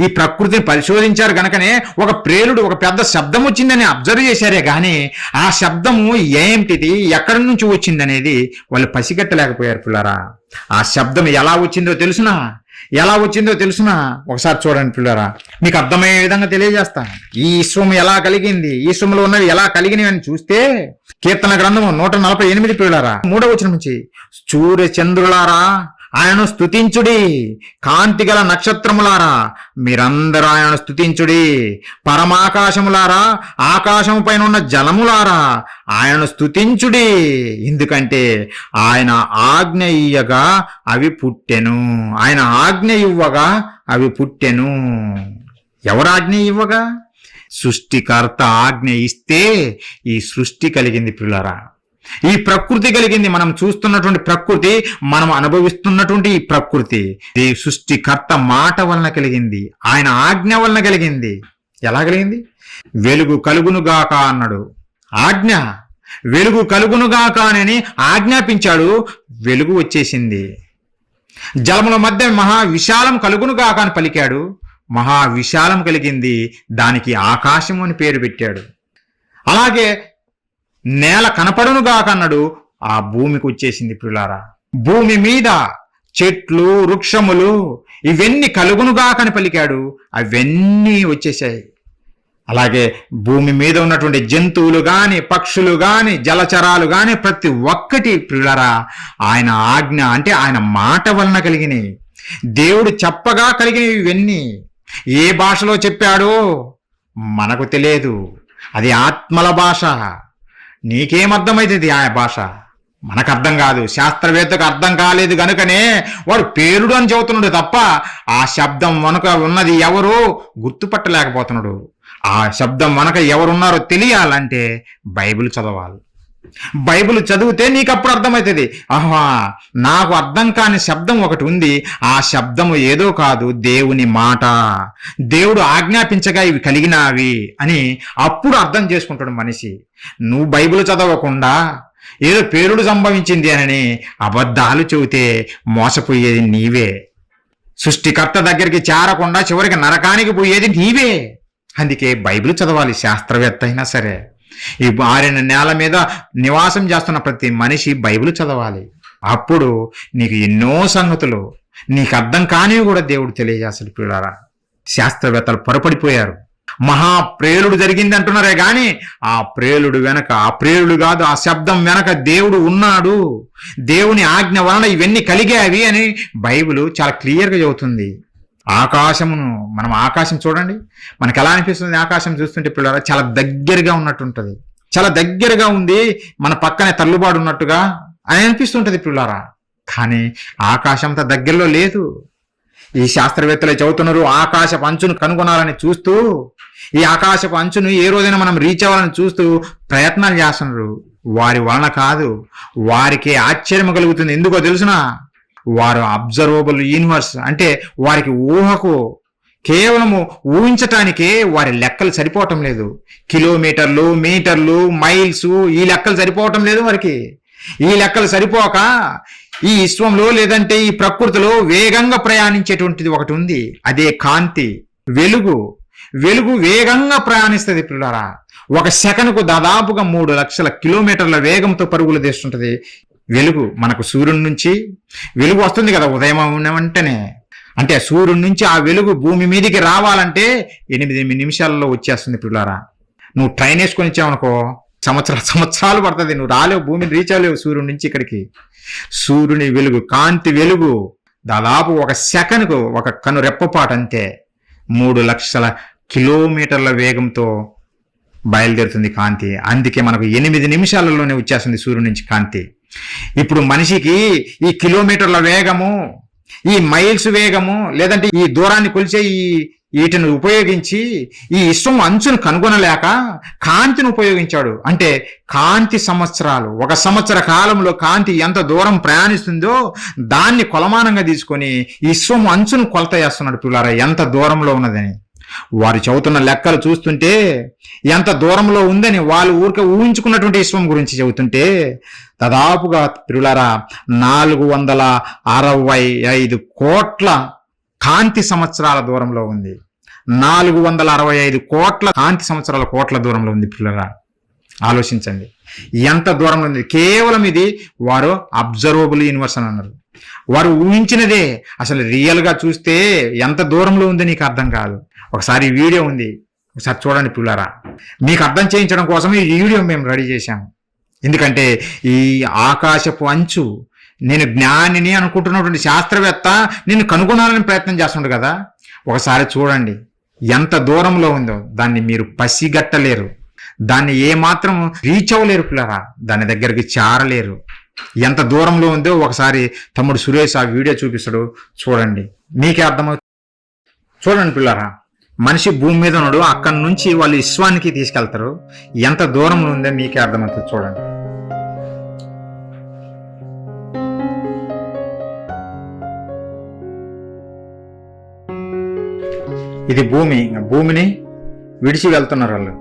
ఈ ప్రకృతిని పరిశోధించారు కనుకనే ఒక ప్రేలుడు, ఒక పెద్ద శబ్దం వచ్చిందని అబ్జర్వ్ చేశారే కానీ ఆ శబ్దము ఏంటిది, ఎక్కడి నుంచి వచ్చిందనేది వాళ్ళు పసిగట్టలేకపోయారు పిల్లరా. ఆ శబ్దం ఎలా వచ్చిందో తెలుసునా? ఒకసారి చూడండి పిల్లరా, మీకు అర్థమయ్యే విధంగా తెలియజేస్తాను. ఈ విశ్వం ఎలా కలిగింది, ఈ విశ్వంలో ఉన్నవి ఎలా కలిగినవి అని చూస్తే కీర్తన గ్రంథము 148 పిల్లరా 3వ వచనం నుంచి, సూర్య చంద్రులారా ఆయనను స్తుతించుడి, కాంతి గల నక్షత్రములారా మీరందరూ ఆయనను స్తుతించుడి, పరమాకాశములారా ఆకాశము పైన ఉన్న జలములారా ఆయనను స్తుతించుడి, ఎందుకంటే ఆయన ఆజ్ఞ ఇయ్యగా అవి పుట్టెను. ఆయన ఆజ్ఞ ఇవ్వగా అవి పుట్టెను. ఎవరు ఆజ్ఞ ఇవ్వగా? సృష్టికర్త ఆజ్ఞ ఇస్తే ఈ సృష్టి కలిగింది పిల్లరా. ఈ ప్రకృతి కలిగింది. మనం చూస్తున్నటువంటి ప్రకృతి, మనం అనుభవిస్తున్నటువంటి ఈ ప్రకృతి ఈ సృష్టికర్త మాట వలన కలిగింది, ఆయన ఆజ్ఞ వలన కలిగింది. ఎలా కలిగింది? వెలుగు కలుగునుగాక అన్నాడు, ఆజ్ఞ. వెలుగు కలుగునుగాక అని ఆజ్ఞాపించాడు, వెలుగు వచ్చేసింది. జలముల మధ్య మహావిశాలం కలుగునుగాక అని పలికాడు, మహావిశాలం కలిగింది. దానికి ఆకాశము అని పేరు పెట్టాడు. అలాగే నేల కనపడునుగాక అన్నాడు, ఆ భూమికి వచ్చేసింది ప్రియులారా. భూమి మీద చెట్లు వృక్షములు ఇవన్నీ కలుగునుగాకని పలికాడు, అవన్నీ వచ్చేసాయి. అలాగే భూమి మీద ఉన్నటువంటి జంతువులు గాని, పక్షులు గాని, జలచరాలు గాని ప్రతి ఒక్కటి ప్రియులారా ఆయన ఆజ్ఞ అంటే ఆయన మాట వలన కలిగినవి. దేవుడు చెప్పగా కలిగినవి ఇవన్నీ. ఏ భాషలో చెప్పాడో మనకు తెలియదు, అది ఆత్మల భాష. నీకేమర్థమైతుంది ఆ భాష? మనకు అర్థం కాదు. శాస్త్రవేత్తకు అర్థం కాలేదు కనుకనే వాడు పేరుడు అని చెబుతున్నాడు తప్ప ఆ శబ్దం వెనుక ఉన్నది ఎవరో గుర్తుపట్టలేకపోతున్నాడు. ఆ శబ్దం వెనుక ఎవరున్నారో తెలియాలంటే బైబిల్ చదవాలి. బైబిల్ చదివితే నీకు అప్పుడు అర్థమవుతుంది. ఆహా, నాకు అర్థం కాని శబ్దం ఒకటి ఉంది, ఆ శబ్దము ఏదో కాదు, దేవుని మాట. దేవుడు ఆజ్ఞాపించగా ఇవి కలిగినవి అని అప్పుడు అర్థం చేసుకుంటాడు మనిషి. నువ్వు బైబిల్ చదవకుండా ఏదో పేరుడు సంభవించింది అని అబద్ధాలు చెబితే మోసపోయేది నీవే. సృష్టికర్త దగ్గరికి చేరకుండా చివరికి నరకానికి పోయేది నీవే. అందుకే బైబిల్ చదవాలి. శాస్త్రవేత్త అయినా సరే, ఈ మారిన నేల మీద నివాసం చేస్తున్న ప్రతి మనిషి బైబిల్ చదవాలి. అప్పుడు నీకు ఎన్నో సంగతులు నీకు అర్థం కానివి కూడా దేవుడు తెలియజేస్తాడు పిల్లారా. శాస్త్రవేత్తలు పొరపడిపోయారు. మహాప్రేలుడు జరిగింది అంటున్నారే గాని ఆ ప్రేలుడు వెనక, ఆ ప్రేలుడు కాదు, ఆ శబ్దం వెనక దేవుడు ఉన్నాడు. దేవుని ఆజ్ఞ వలన ఇవన్నీ కలిగావి అని బైబిల్ చాలా క్లియర్గా చెబుతుంది. ఆకాశమును, మనం ఆకాశం చూడండి, మనకు ఎలా అనిపిస్తుంది? ఆకాశం చూస్తుంటే పిల్లరా చాలా దగ్గరగా ఉన్నట్టు ఉంటుంది, చాలా దగ్గరగా ఉంది, మన పక్కనే తల్లుబాటు ఉన్నట్టుగా అని అనిపిస్తుంటది పిల్లరా. కానీ ఆకాశం అంత దగ్గరలో లేదు. ఈ శాస్త్రవేత్తలు చెబుతున్నారు ఆకాశపు అంచును కనుగొనాలని చూస్తూ, ఈ ఆకాశపు అంచును ఏ రోజైనా మనం రీచ్ అవ్వాలని చూస్తూ ప్రయత్నాలు చేస్తున్నారు. వారి వలన కాదు, వారికి ఆశ్చర్యం కలుగుతుంది. ఎందుకో తెలుసునా? వారు అబ్జర్వబుల్ యూనివర్స్ అంటే వారికి ఊహకు కేవలము ఊహించటానికే వారి లెక్కలు సరిపోవటం లేదు. కిలోమీటర్లు, మీటర్లు, మైల్స్ ఈ లెక్కలు సరిపోవటం లేదు వారికి. ఈ లెక్కలు సరిపోక ఈ విశ్వంలో లేదంటే ఈ ప్రకృతిలో వేగంగా ప్రయాణించేటువంటిది ఒకటి ఉంది. అదే కాంతి, వెలుగు. వెలుగు వేగంగా ప్రయాణిస్తుంది పిల్లరా. ఒక సెకనుకు దాదాపుగా 3 లక్షల కిలోమీటర్ల వేగంతో పరుగులు తీస్తుంటది వెలుగు. మనకు సూర్యుడి నుంచి వెలుగు వస్తుంది కదా ఉదయం వెంటనే. అంటే సూర్యుడి నుంచి ఆ వెలుగు భూమి మీదకి రావాలంటే 8 నిమిషాలలో వచ్చేస్తుంది పిల్లారా. నువ్వు ట్రైన్ వేసుకొని వచ్చావనుకో సంవత్సరాలు పడుతుంది, నువ్వు రాలేవు, భూమిని రీచ్ అవ్వలేవు సూర్యుడి నుంచి ఇక్కడికి. సూర్యుని వెలుగు, కాంతి వెలుగు దాదాపు ఒక సెకనుకు ఒక కను రెప్పపాటు అంతే 3 లక్షల కిలోమీటర్ల వేగంతో బయలుదేరుతుంది కాంతి. అందుకే మనకు 8 నిమిషాలలోనే వచ్చేస్తుంది సూర్యుడి నుంచి కాంతి. ఇప్పుడు మనిషికి ఈ కిలోమీటర్ల వేగము, ఈ మైల్స్ వేగము, లేదంటే ఈ దూరాన్ని కొలిచే వీటిని ఉపయోగించి ఈ విశ్వం అంచును కనుగొనలేక కాంతిని ఉపయోగించాడు. అంటే కాంతి సంవత్సరాలు, 1 సంవత్సర కాలంలో కాంతి ఎంత దూరం ప్రయాణిస్తుందో దాన్ని కొలమానంగా తీసుకొని విశ్వం అంచును కొలత చేస్తున్నాడు పిల్లారా, ఎంత దూరంలో ఉన్నదని. వారు చెబుతున్న లెక్కలు చూస్తుంటే ఎంత దూరంలో ఉందని వాళ్ళు ఊరికే ఊహించుకున్నటువంటి విశ్వం గురించి చెబుతుంటే దాదాపుగా పిల్లారా 465 కోట్ల కాంతి సంవత్సరాల దూరంలో ఉంది. 465 కోట్ల కాంతి సంవత్సరాల కోట్ల దూరంలో ఉంది పిల్లరా. ఆలోచించండి ఎంత దూరంలో ఉంది. కేవలం ఇది వారు అబ్జర్వబుల్ యూనివర్స్ అని అన్నారు. వారు ఊహించినదే. అసలు రియల్గా చూస్తే ఎంత దూరంలో ఉందో నీకు అర్థం కాదు. ఒకసారి వీడియో ఉంది, ఒకసారి చూడండి పిల్లరా. మీకు అర్థం చేయించడం కోసం ఈ వీడియో మేము రెడీ చేశాము. ఎందుకంటే ఈ ఆకాశపు అంచు, నేను జ్ఞానిని అనుకుంటున్నటువంటి శాస్త్రవేత్త నిన్ను కనుగొనాలని ప్రయత్నం చేస్తున్నాడు కదా, ఒకసారి చూడండి ఎంత దూరంలో ఉందో. దాన్ని మీరు పసిగట్టలేరు, దాన్ని ఏమాత్రం రీచ్ అవ్వలేరు పిల్లరా, దాని దగ్గరికి చేరలేరు. ఎంత దూరంలో ఉందో ఒకసారి తమ్ముడు సురేష్ ఆ వీడియో చూపిస్తాడు, చూడండి మీకే అర్థమవుతుంది. చూడండి పిల్లరా, మనిషి భూమి మీద ఉన్నాడు, అక్కడి నుంచి వాళ్ళు విశ్వానికి తీసుకెళ్తారు. ఎంత దూరంలో ఉందో మీకే అర్థమవుతుంది. చూడండి ఇది భూమి, భూమిని విడిచి వెళ్తున్నారు వాళ్ళు.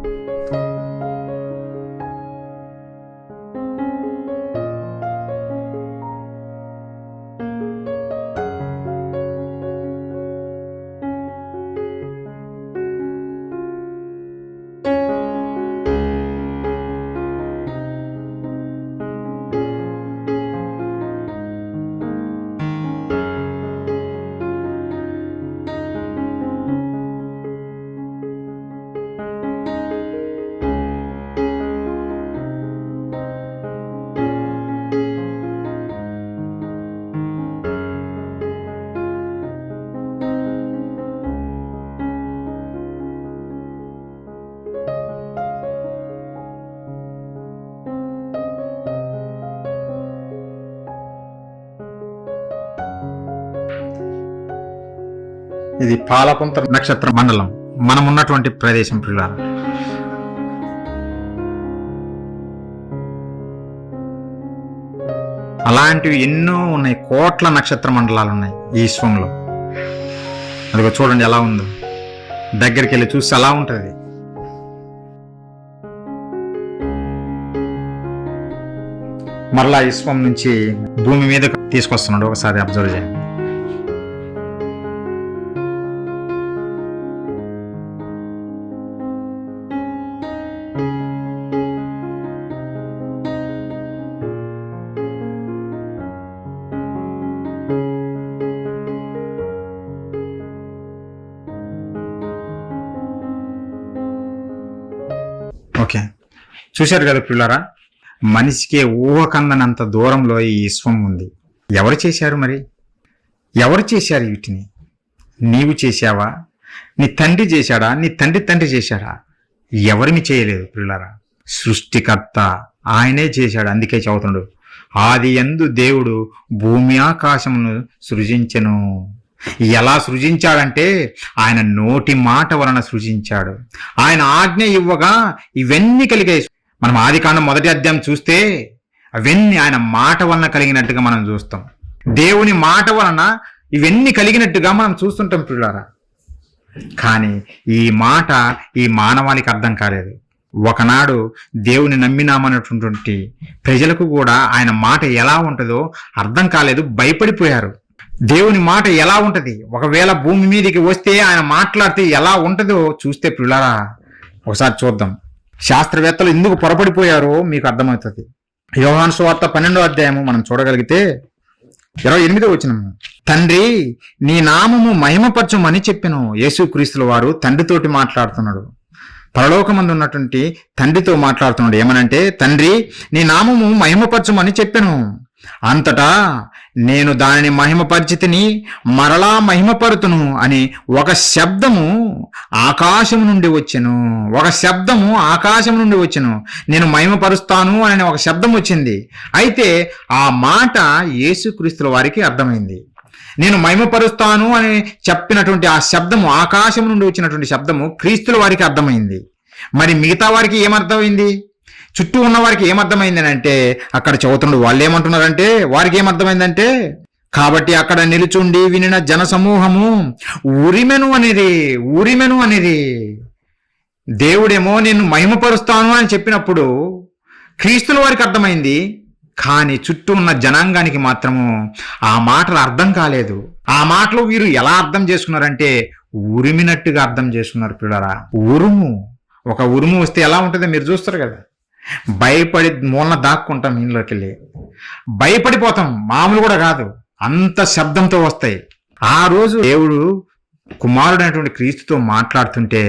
ఇది పాలపుంత నక్షత్ర మండలం, మనం ఉన్నటువంటి ప్రదేశం పిల్లలు. అలాంటివి ఎన్నో ఉన్నాయి, కోట్ల నక్షత్ర మండలాలు ఉన్నాయి ఈ విశ్వంలో. అదిగో చూడండి ఎలా ఉందో, దగ్గరికి వెళ్ళి చూస్తే ఎలా ఉంటుంది. మరలా విశ్వం నుంచి భూమి మీద తీసుకొస్తున్నాడు, ఒకసారి అబ్జర్వ్ చేయండి. ఓకే, చూశారు కదా పిల్లరా, మనిషికి ఊహకందనంత దూరంలో ఈ విశ్వం ఉంది. ఎవరు చేశారు మరి? ఎవరు చేశారు వీటిని? నీవు చేశావా? నీ తండ్రి చేశాడా? నీ తండ్రి తండ్రి చేశాడా? ఎవరిని చేయలేదు పిల్లరా. సృష్టికర్త ఆయనే చేశాడు. అందుకే చదువుతున్నాడు, ఆది యందు దేవుడు భూమి ఆకాశమును సృజించెను. ఎలా సృజించాడంటే ఆయన నోటి మాట వలన సృజించాడు. ఆయన ఆజ్ఞ ఇవ్వగా ఇవన్నీ కలిగాయి. మనం ఆదికాండం 1వ అధ్యాయం చూస్తే అవన్నీ ఆయన మాట వలన కలిగినట్టుగా మనం చూస్తాం. దేవుని మాట వలన ఇవన్నీ కలిగినట్టుగా మనం చూస్తుంటాం పిల్లారా. కానీ ఈ మాట ఈ మానవానికి అర్థం కాలేదు. ఒకనాడు దేవుని నమ్మినామన్నటువంటి ప్రజలకు కూడా ఆయన మాట ఎలా ఉంటుందో అర్థం కాలేదు, భయపడిపోయారు. దేవుని మాట ఎలా ఉంటది, ఒకవేళ భూమి మీదకి వస్తే ఆయన మాట్లాడితే ఎలా ఉంటుందో చూస్తే పిల్లారా ఒకసారి చూద్దాం. శాస్త్రవేత్తలు ఎందుకు పొరపడిపోయారో మీకు అర్థమవుతుంది. యోహాను సువార్త 12వ అధ్యాయము మనం చూడగలిగితే 28వ వచనము, తండ్రి నీ నామము మహిమపరచమని చెప్పెను. యేసుక్రీస్తుల వారు తండ్రితోటి మాట్లాడుతున్నాడు. పరలోకమందు ఉన్నటువంటి తండ్రితో మాట్లాడుతున్నాడు. ఏమనంటే, తండ్రి నీ నామము మహిమపరచమని చెప్పెను. అంతటా నేను దానిని మహిమపరిచితిని, మరలా మహిమపరుతును అని ఒక శబ్దము ఆకాశం నుండి వచ్చెను. ఒక శబ్దము ఆకాశం నుండి వచ్చెను. నేను మహిమపరుస్తాను అని ఒక శబ్దం వచ్చింది. అయితే ఆ మాట యేసుక్రీస్తుల వారికి అర్థమైంది. నేను మహిమపరుస్తాను అని చెప్పినటువంటి ఆ శబ్దము, ఆకాశం నుండి వచ్చినటువంటి శబ్దము క్రీస్తుల వారికి అర్థమైంది. మరి మిగతా వారికి ఏమర్థమైంది? చుట్టూ ఉన్న వారికి ఏమర్థమైంది అంటే, అక్కడ చదువుతున్నాడు, వాళ్ళు ఏమంటున్నారంటే, వారికి ఏమర్థమైందంటే, కాబట్టి అక్కడ నిలుచుండి వినిన జన సమూహము ఉరిమెను అనేది. దేవుడేమో నేను మహిమపరుస్తాను అని చెప్పినప్పుడు క్రీస్తుల వారికి అర్థమైంది. కానీ చుట్టూ ఉన్న జనాంగానికి మాత్రము ఆ మాటలు అర్థం కాలేదు. ఆ మాటలు వీరు ఎలా అర్థం చేసుకున్నారంటే ఉరిమినట్టుగా అర్థం చేసుకున్నారు పిల్లరా. ఒక ఉరుము వస్తే ఎలా ఉంటుందో మీరు చూస్తారు కదా. భయపడి మూలన దాక్కుంటాం, ఇంట్లోకి వెళ్ళి భయపడిపోతాం. మామూలు కూడా కాదు, అంత శబ్దంతో వస్తాయి. ఆ రోజు దేవుడు కుమారుడైనటువంటి క్రీస్తుతో మాట్లాడుతుంటే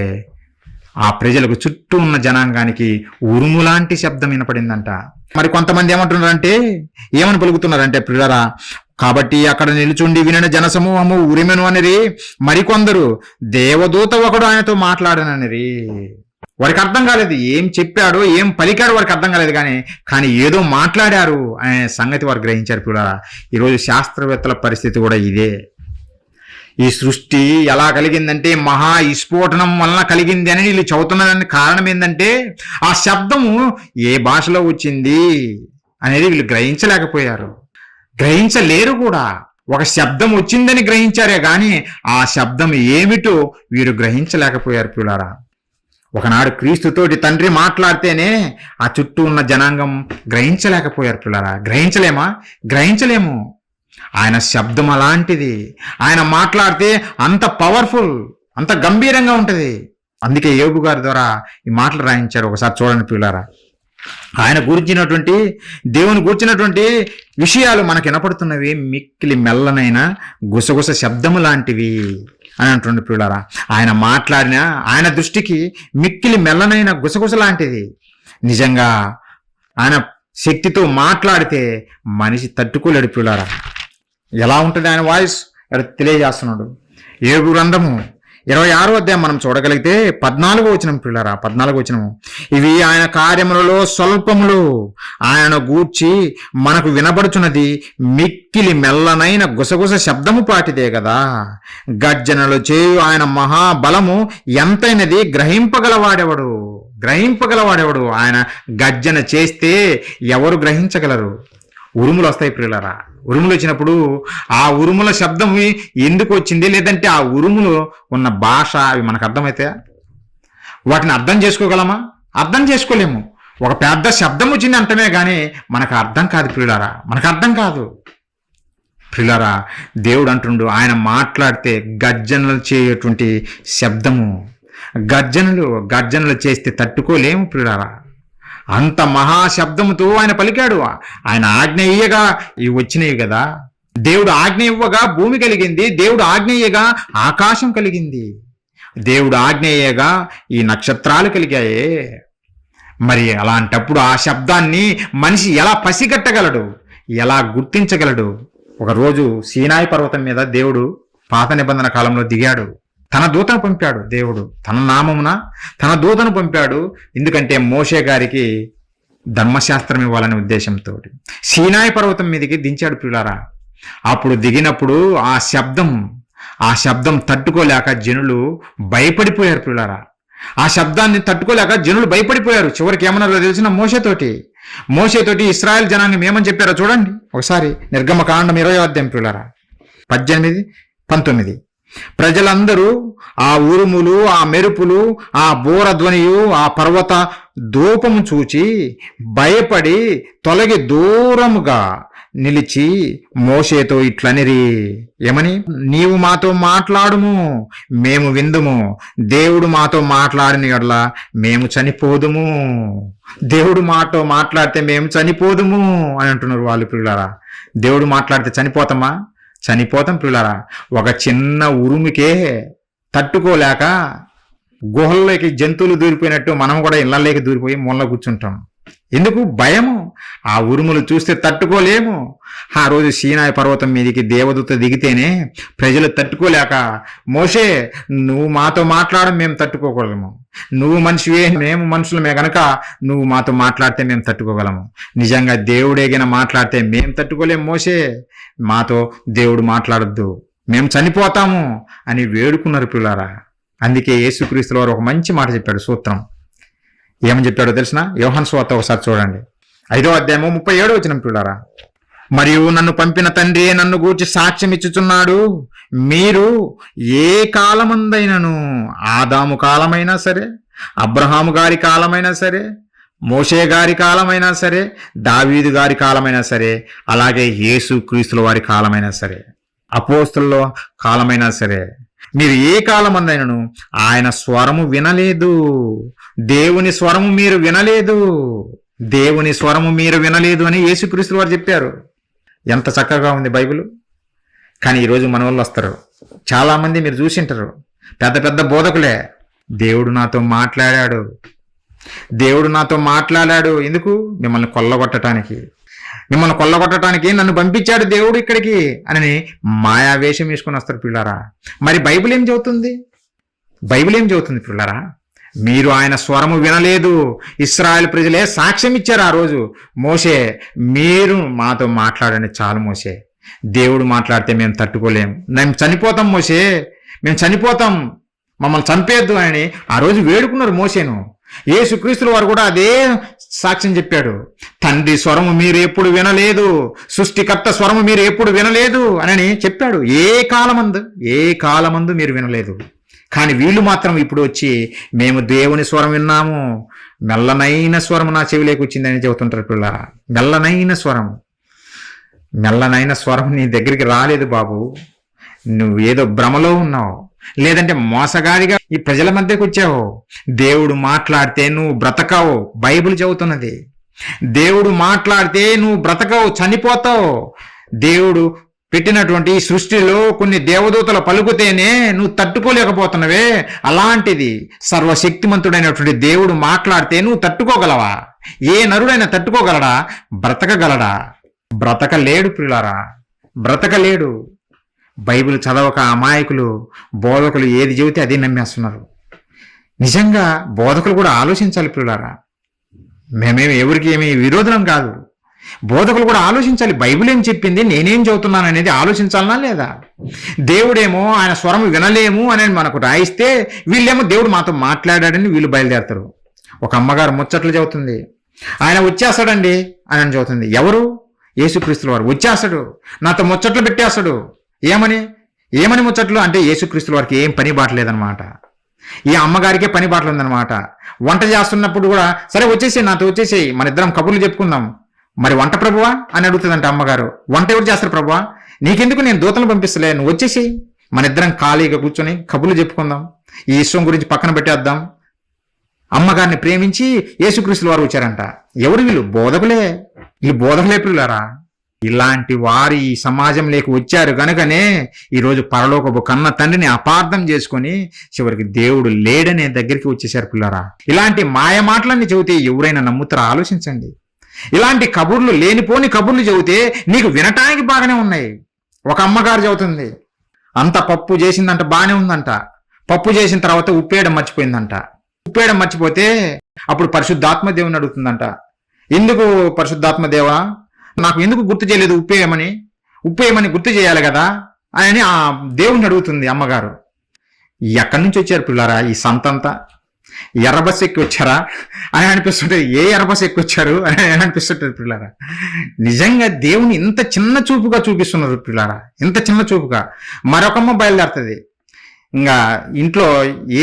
ఆ ప్రజలకు, చుట్టూ ఉన్న జనాంగానికి ఉరుము లాంటి శబ్దం వినపడిందంట. మరి కొంతమంది ఏమంటున్నారంటే, ఏమని పలుకుతున్నారంటే పిల్లరా, కాబట్టి అక్కడ నిలుచుండి వినిన జనసమూహము ఉరిమెను అనేది. మరికొందరు దేవదూత ఒకడు ఆయనతో మాట్లాడనని. వారికి అర్థం కాలేదు, ఏం చెప్పాడో ఏం పలికాడో వారికి అర్థం కాలేదు. కానీ ఏదో మాట్లాడారు అనే సంగతి వారు గ్రహించారు పిల్లరా. ఈరోజు శాస్త్రవేత్తల పరిస్థితి కూడా ఇదే. ఈ సృష్టి ఎలా కలిగిందంటే మహా విస్ఫోటనం వలన కలిగింది అని వీళ్ళు చదువుతున్నదానికి కారణం ఏంటంటే, ఆ శబ్దము ఏ భాషలో వచ్చింది అనేది వీళ్ళు గ్రహించలేరు కూడా. ఒక శబ్దం వచ్చిందని గ్రహించారే కానీ ఆ శబ్దం ఏమిటో వీరు గ్రహించలేకపోయారు పిల్లారా. ఒకనాడు క్రీస్తుతోటి తండ్రి మాట్లాడితేనే ఆ చుట్టూ ఉన్న జనాంగం గ్రహించలేకపోయారు పిల్లారా. గ్రహించలేము. ఆయన శబ్దం అలాంటిది. ఆయన మాట్లాడితే అంత పవర్ఫుల్, అంత గంభీరంగా ఉంటుంది. అందుకే యోబు గారి ద్వారా ఈ మాటలు రాయించారు. ఒకసారి చూడండి పిల్లారా. ఆయన గురించినటువంటి, దేవుని గురించినటువంటి విషయాలు మనకు వినపడుతున్నవి మిక్కిలి మెల్లనైన గుసగుస శబ్దము లాంటివి అని అంటుండే పిల్లారా. ఆయన మాట్లాడిన, ఆయన దృష్టికి మిక్కిలి మెల్లనైన గుసగుస లాంటిది. నిజంగా ఆయన శక్తితో మాట్లాడితే మనిషి తట్టుకోలేడు పిల్లారా. ఎలా ఉంటుంది ఆయన వాయిస్ తెలియజేస్తున్నాడు. యోబు గ్రంథము 26వ అధ్యాయం మనం చూడగలిగితే 14వ వచనం పిల్లరా, 14వ వచనం, ఇవి ఆయన కార్యములలో స్వల్పములు, ఆయన గూర్చి మనకు వినబడుచున్నది మిక్కిలి మెల్లనైన గుసగుస శబ్దము పాటిదే కదా. గర్జనలు చేయు ఆయన మహాబలము ఎంతైనది గ్రహింపగలవాడెవడు. ఆయన గర్జన చేస్తే ఎవరు గ్రహించగలరు? ఉరుములు వస్తాయి ప్రియులారా. ఉరుములు వచ్చినప్పుడు ఆ ఉరుముల శబ్దం ఎందుకు వచ్చింది, లేదంటే ఆ ఉరుములు ఉన్న భాష అవి మనకు అర్థమవుతాయా? వాటిని అర్థం చేసుకోగలమా? అర్థం చేసుకోలేము. ఒక పెద్ద శబ్దం వచ్చింది అంటమే కానీ మనకు అర్థం కాదు ప్రియులారా, మనకు అర్థం కాదు ప్రియులారా. దేవుడు అంటుండు, ఆయన మాట్లాడితే గర్జనలు చేయటువంటి శబ్దము, గర్జనలు చేస్తే తట్టుకోలేము ప్రియులారా. అంత మహాశబ్దముతో ఆయన పలికాడు. ఆయన ఆజ్ఞ ఇయ్యగా ఇవి వచ్చినాయి కదా. దేవుడు ఆజ్ఞ ఇవ్వగా భూమి కలిగింది, దేవుడు ఆజ్ఞ ఇయ్యగా ఆకాశం కలిగింది, దేవుడు ఆజ్ఞ ఇయ్యగా ఈ నక్షత్రాలు కలిగాయే. మరి అలాంటప్పుడు ఆ శబ్దాన్ని మనిషి ఎలా పసిగట్టగలడు, ఎలా గుర్తించగలడు? ఒకరోజు సీనాయి పర్వతం మీద దేవుడు పాత నిబంధన కాలంలో దిగాడు. తన దూతను పంపాడు. దేవుడు తన నామమున తన దూతను పంపాడు. ఎందుకంటే మోషే గారికి ధర్మశాస్త్రం ఇవ్వాలనే ఉద్దేశంతో సీనాయి పర్వతం మీదకి దించాడు పిల్లారా. అప్పుడు దిగినప్పుడు ఆ శబ్దం, ఆ శబ్దం తట్టుకోలేక జనులు భయపడిపోయారు పిల్లరా. ఆ శబ్దాన్ని తట్టుకోలేక జనులు భయపడిపోయారు. చివరికి ఏమన్నారో తెలిసిన మోషేతోటి ఇశ్రాయేల్ జనాన్ని ఏమని చెప్పారో చూడండి ఒకసారి. నిర్గమకాండం 20వ అధ్యాయం పిల్లరా, 18, 19. ప్రజలందరూ ఆ ఉరుములు, ఆ మెరుపులు, ఆ బోరధ్వనియు, ఆ పర్వత ధూపము చూచి భయపడి తొలగి దూరముగా నిలిచి మోషేతో ఇట్లనిరి. ఏమని? నీవు మాతో మాట్లాడుము, మేము విందుము. దేవుడు మాతో మాట్లాడిన యెడల మేము చనిపోదుము. దేవుడు మాతో మాట్లాడితే మేము చనిపోదుము అని అంటున్నారు వాళ్ళు పిల్లరా. దేవుడు మాట్లాడితే చనిపోతామా? చనిపోతాం పిల్లరా. ఒక చిన్న ఉరుముకే తట్టుకోలేక గుహల్లోకి జంతువులు దూరిపోయినట్టు మనం కూడా ఇళ్లలోకి దూరిపోయి మూలలో కూర్చుంటాం. ఎందుకు? భయము. ఆ ఉరుములు చూస్తే తట్టుకోలేము. ఆ రోజు సీనాయి పర్వతం మీదకి దేవదూత దిగితేనే ప్రజలు తట్టుకోలేక, మోషే నువ్వు మాతో మాట్లాడడం మేము తట్టుకోగలము, నువ్వు మనిషివే మేము మనుషులమే గనక నువ్వు మాతో మాట్లాడితే మేము తట్టుకోగలము. నిజంగా దేవుడేగిన మాట్లాడితే మేము తట్టుకోలేము. మోషే మాతో దేవుడు మాట్లాడొద్దు, మేము చనిపోతాము అని వేడుకున్నారు పిల్లారా. అందుకే యేసుక్రీస్తుల వారు ఒక మంచి మాట చెప్పాడు, సూత్రం. ఏమని చెప్పాడో తెలిసిన? యోహాను సువార్త ఒకసారి చూడండి, 5వ అధ్యాయము 37వ వచనం పిల్లారా. మరియు నన్ను పంపిన తండ్రి నన్ను గూర్చి సాక్ష్యం ఇచ్చుచున్నాడు. మీరు ఏ కాలమందైనను, ఆదాము కాలమైనా సరే, అబ్రహాము గారి కాలమైనా సరే, మోషే గారి కాలమైనా సరే, దావీదు గారి కాలమైనా సరే, అలాగే యేసు క్రీస్తుల వారి కాలమైనా సరే, అపోస్తుల కాలమైనా సరే, మీరు ఏ కాలమందైనను ఆయన స్వరము వినలేదు. దేవుని స్వరము మీరు వినలేదు, దేవుని స్వరము మీరు వినలేదు అని యేసుక్రీస్తుల వారు చెప్పారు. ఎంత చక్కగా ఉంది బైబిల్. కానీ ఈరోజు మన వాళ్ళు వస్తారు, చాలామంది మీరు చూసింటారు, పెద్ద పెద్ద బోధకులే. దేవుడు నాతో మాట్లాడాడు, దేవుడు నాతో మాట్లాడాడు. ఎందుకు? మిమ్మల్ని కొల్లగొట్టడానికి, మిమ్మల్ని కొల్లగొట్టడానికి నన్ను పంపించాడు దేవుడు ఇక్కడికి అని మాయావేషం వేసుకొని వస్తారు పిల్లారా. మరి బైబిల్ ఏం చెబుతుంది? బైబిల్ ఏం చెబుతుంది పిల్లారా? మీరు ఆయన స్వరము వినలేదు. ఇశ్రాయేలు ప్రజలే సాక్ష్యం ఇచ్చారు ఆ రోజు. మోషే మీరు మాతో మాట్లాడండి చాలు మోషే, దేవుడు మాట్లాడితే మేము తట్టుకోలేము, మేము చనిపోతాం మోషే, మేము చనిపోతాం, మమ్మల్ని చంపేద్దు అని ఆ రోజు వేడుకున్నారు మోషేను. యేసుక్రీస్తుల వారు కూడా అదే సాక్ష్యం చెప్పాడు. తండ్రి స్వరము మీరు ఎప్పుడు వినలేదు, సృష్టికర్త స్వరము మీరు ఎప్పుడు వినలేదు అని చెప్పాడు. ఏ కాలమందు మీరు వినలేదు. కానీ వీళ్ళు మాత్రం ఇప్పుడు వచ్చి మేము దేవుని స్వరం విన్నాము, మెల్లనైన స్వరం నా చెవిలోకి వచ్చిందని చెబుతుంటారు పిల్లరా. మెల్లనైన స్వరం నీ దగ్గరికి రాలేదు బాబు, నువ్వు ఏదో భ్రమలో ఉన్నావు, లేదంటే మోసగాడిగా ఈ ప్రజల మధ్యకు వచ్చావు. దేవుడు మాట్లాడితే నువ్వు బ్రతకవు, బైబిల్ చెబుతున్నది. దేవుడు మాట్లాడితే నువ్వు బ్రతకవు, చనిపోతావు. దేవుడు పెట్టినటువంటి సృష్టిలో కొన్ని దేవదూతలు పలుకుతేనే నువ్వు తట్టుకోలేకపోతున్నవే, అలాంటిది సర్వశక్తిమంతుడైనటువంటి దేవుడు మాట్లాడితే నువ్వు తట్టుకోగలవా? ఏ నరుడైనా తట్టుకోగలడా? బ్రతకగలడా? బ్రతకలేడు పిల్లారా, బ్రతకలేడు. బైబిల్ చదవక అమాయకులు, బోధకులు ఏది చెబితే అదే నమ్మేస్తున్నారు. నిజంగా బోధకులు కూడా ఆలోచించాలి పిల్లారా. మేమేమి ఎవరికి ఏమి విరోధం కాదు, బోధకులు కూడా ఆలోచించాలి. బైబిల్ ఏం చెప్పింది, నేనేం చదువుతున్నాను అనేది ఆలోచించాలనా లేదా? దేవుడేమో ఆయన స్వరం వినలేము అని మనకు రాయిస్తే, వీళ్ళేమో దేవుడు మాతో మాట్లాడాడని వీళ్ళు బయలుదేరతారు. ఒక అమ్మగారు ముచ్చట్లు చెబుతుంది, ఆయన వచ్చేస్తాడండి అని చెబుతుంది. ఎవరు? యేసుక్రీస్తుల వారు. వచ్చేస్తాడు, నాతో ముచ్చట్లు పెట్టేస్తాడు. ఏమని ముచ్చట్లు అంటే యేసుక్రీస్తుల వారికి ఏం పని బాటలేదనమాట. ఈ అమ్మగారికే పని బాటలు ఉందనమాట. వంట చేస్తున్నప్పుడు కూడా సరే వచ్చేసేయి, నాతో వచ్చేసేయి, మన ఇద్దరం కబుర్లు చెప్పుకుందాం. మరి వంట ప్రభువా అని అడుగుతుందంట అమ్మగారు. వంట ఎవరు చేస్తారు ప్రభువా? నీకెందుకు, నేను దూతలను పంపిస్తలే, నువ్వు వచ్చేసేయి, మన ఇద్దరం ఖాళీగా కూర్చొని కబుర్లు చెప్పుకుందాం, ఈ విశ్వం గురించి పక్కన పెట్టేద్దాం. అమ్మగారిని ప్రేమించి యేసుక్రీస్తుల వారు వచ్చారంట. ఎవరు వీళ్ళు? బోధకులే. వీళ్ళు బోధకులే పిల్లారా. ఇలాంటి వారు ఈ సమాజంలోకి వచ్చారు కనుకనే ఈరోజు పరలోకపు కన్న తండ్రిని అపార్థం చేసుకొని చివరికి దేవుడు లేడనే దగ్గరికి వచ్చేసారు పిల్లారా. ఇలాంటి మాయ మాటలన్నీ చెబితే ఎవరైనా నమ్ముతారా? ఆలోచించండి. ఇలాంటి కబుర్లు, లేనిపోని కబుర్లు చెబితే నీకు వినటానికి బాగానే ఉన్నాయి. ఒక అమ్మగారు చెబుతుంది, అంత పప్పు చేసిందంట, బాగానే ఉందంట. పప్పు చేసిన తర్వాత ఉప్పేయడం మర్చిపోయిందంట. ఉప్పేయడం మర్చిపోతే అప్పుడు పరిశుద్ధాత్మ దేవుని అడుగుతుందంట, ఎందుకు పరిశుద్ధాత్మ దేవా నాకు ఎందుకు గుర్తు చేయలేదు ఉప్పేయమని గుర్తు చేయాలి కదా అని ఆ దేవుణ్ణి అడుగుతుంది అమ్మగారు. ఎక్కడి నుంచి వచ్చారు పిల్లారా ఈ సంతంతా? ఎర్ర బస్సు ఎక్కి వచ్చారా అని అనిపిస్తుంటుంది. ఏ ఎర్ర బస్సు ఎక్కి వచ్చారు అని అనిపిస్తుంటుంది పిల్లారా. నిజంగా దేవుని ఇంత చిన్న చూపుగా చూపిస్తున్నారు పిల్లారా, ఇంత చిన్న చూపుగా. మరొకమ్మ బయలుదేరుతుంది. ఇంకా ఇంట్లో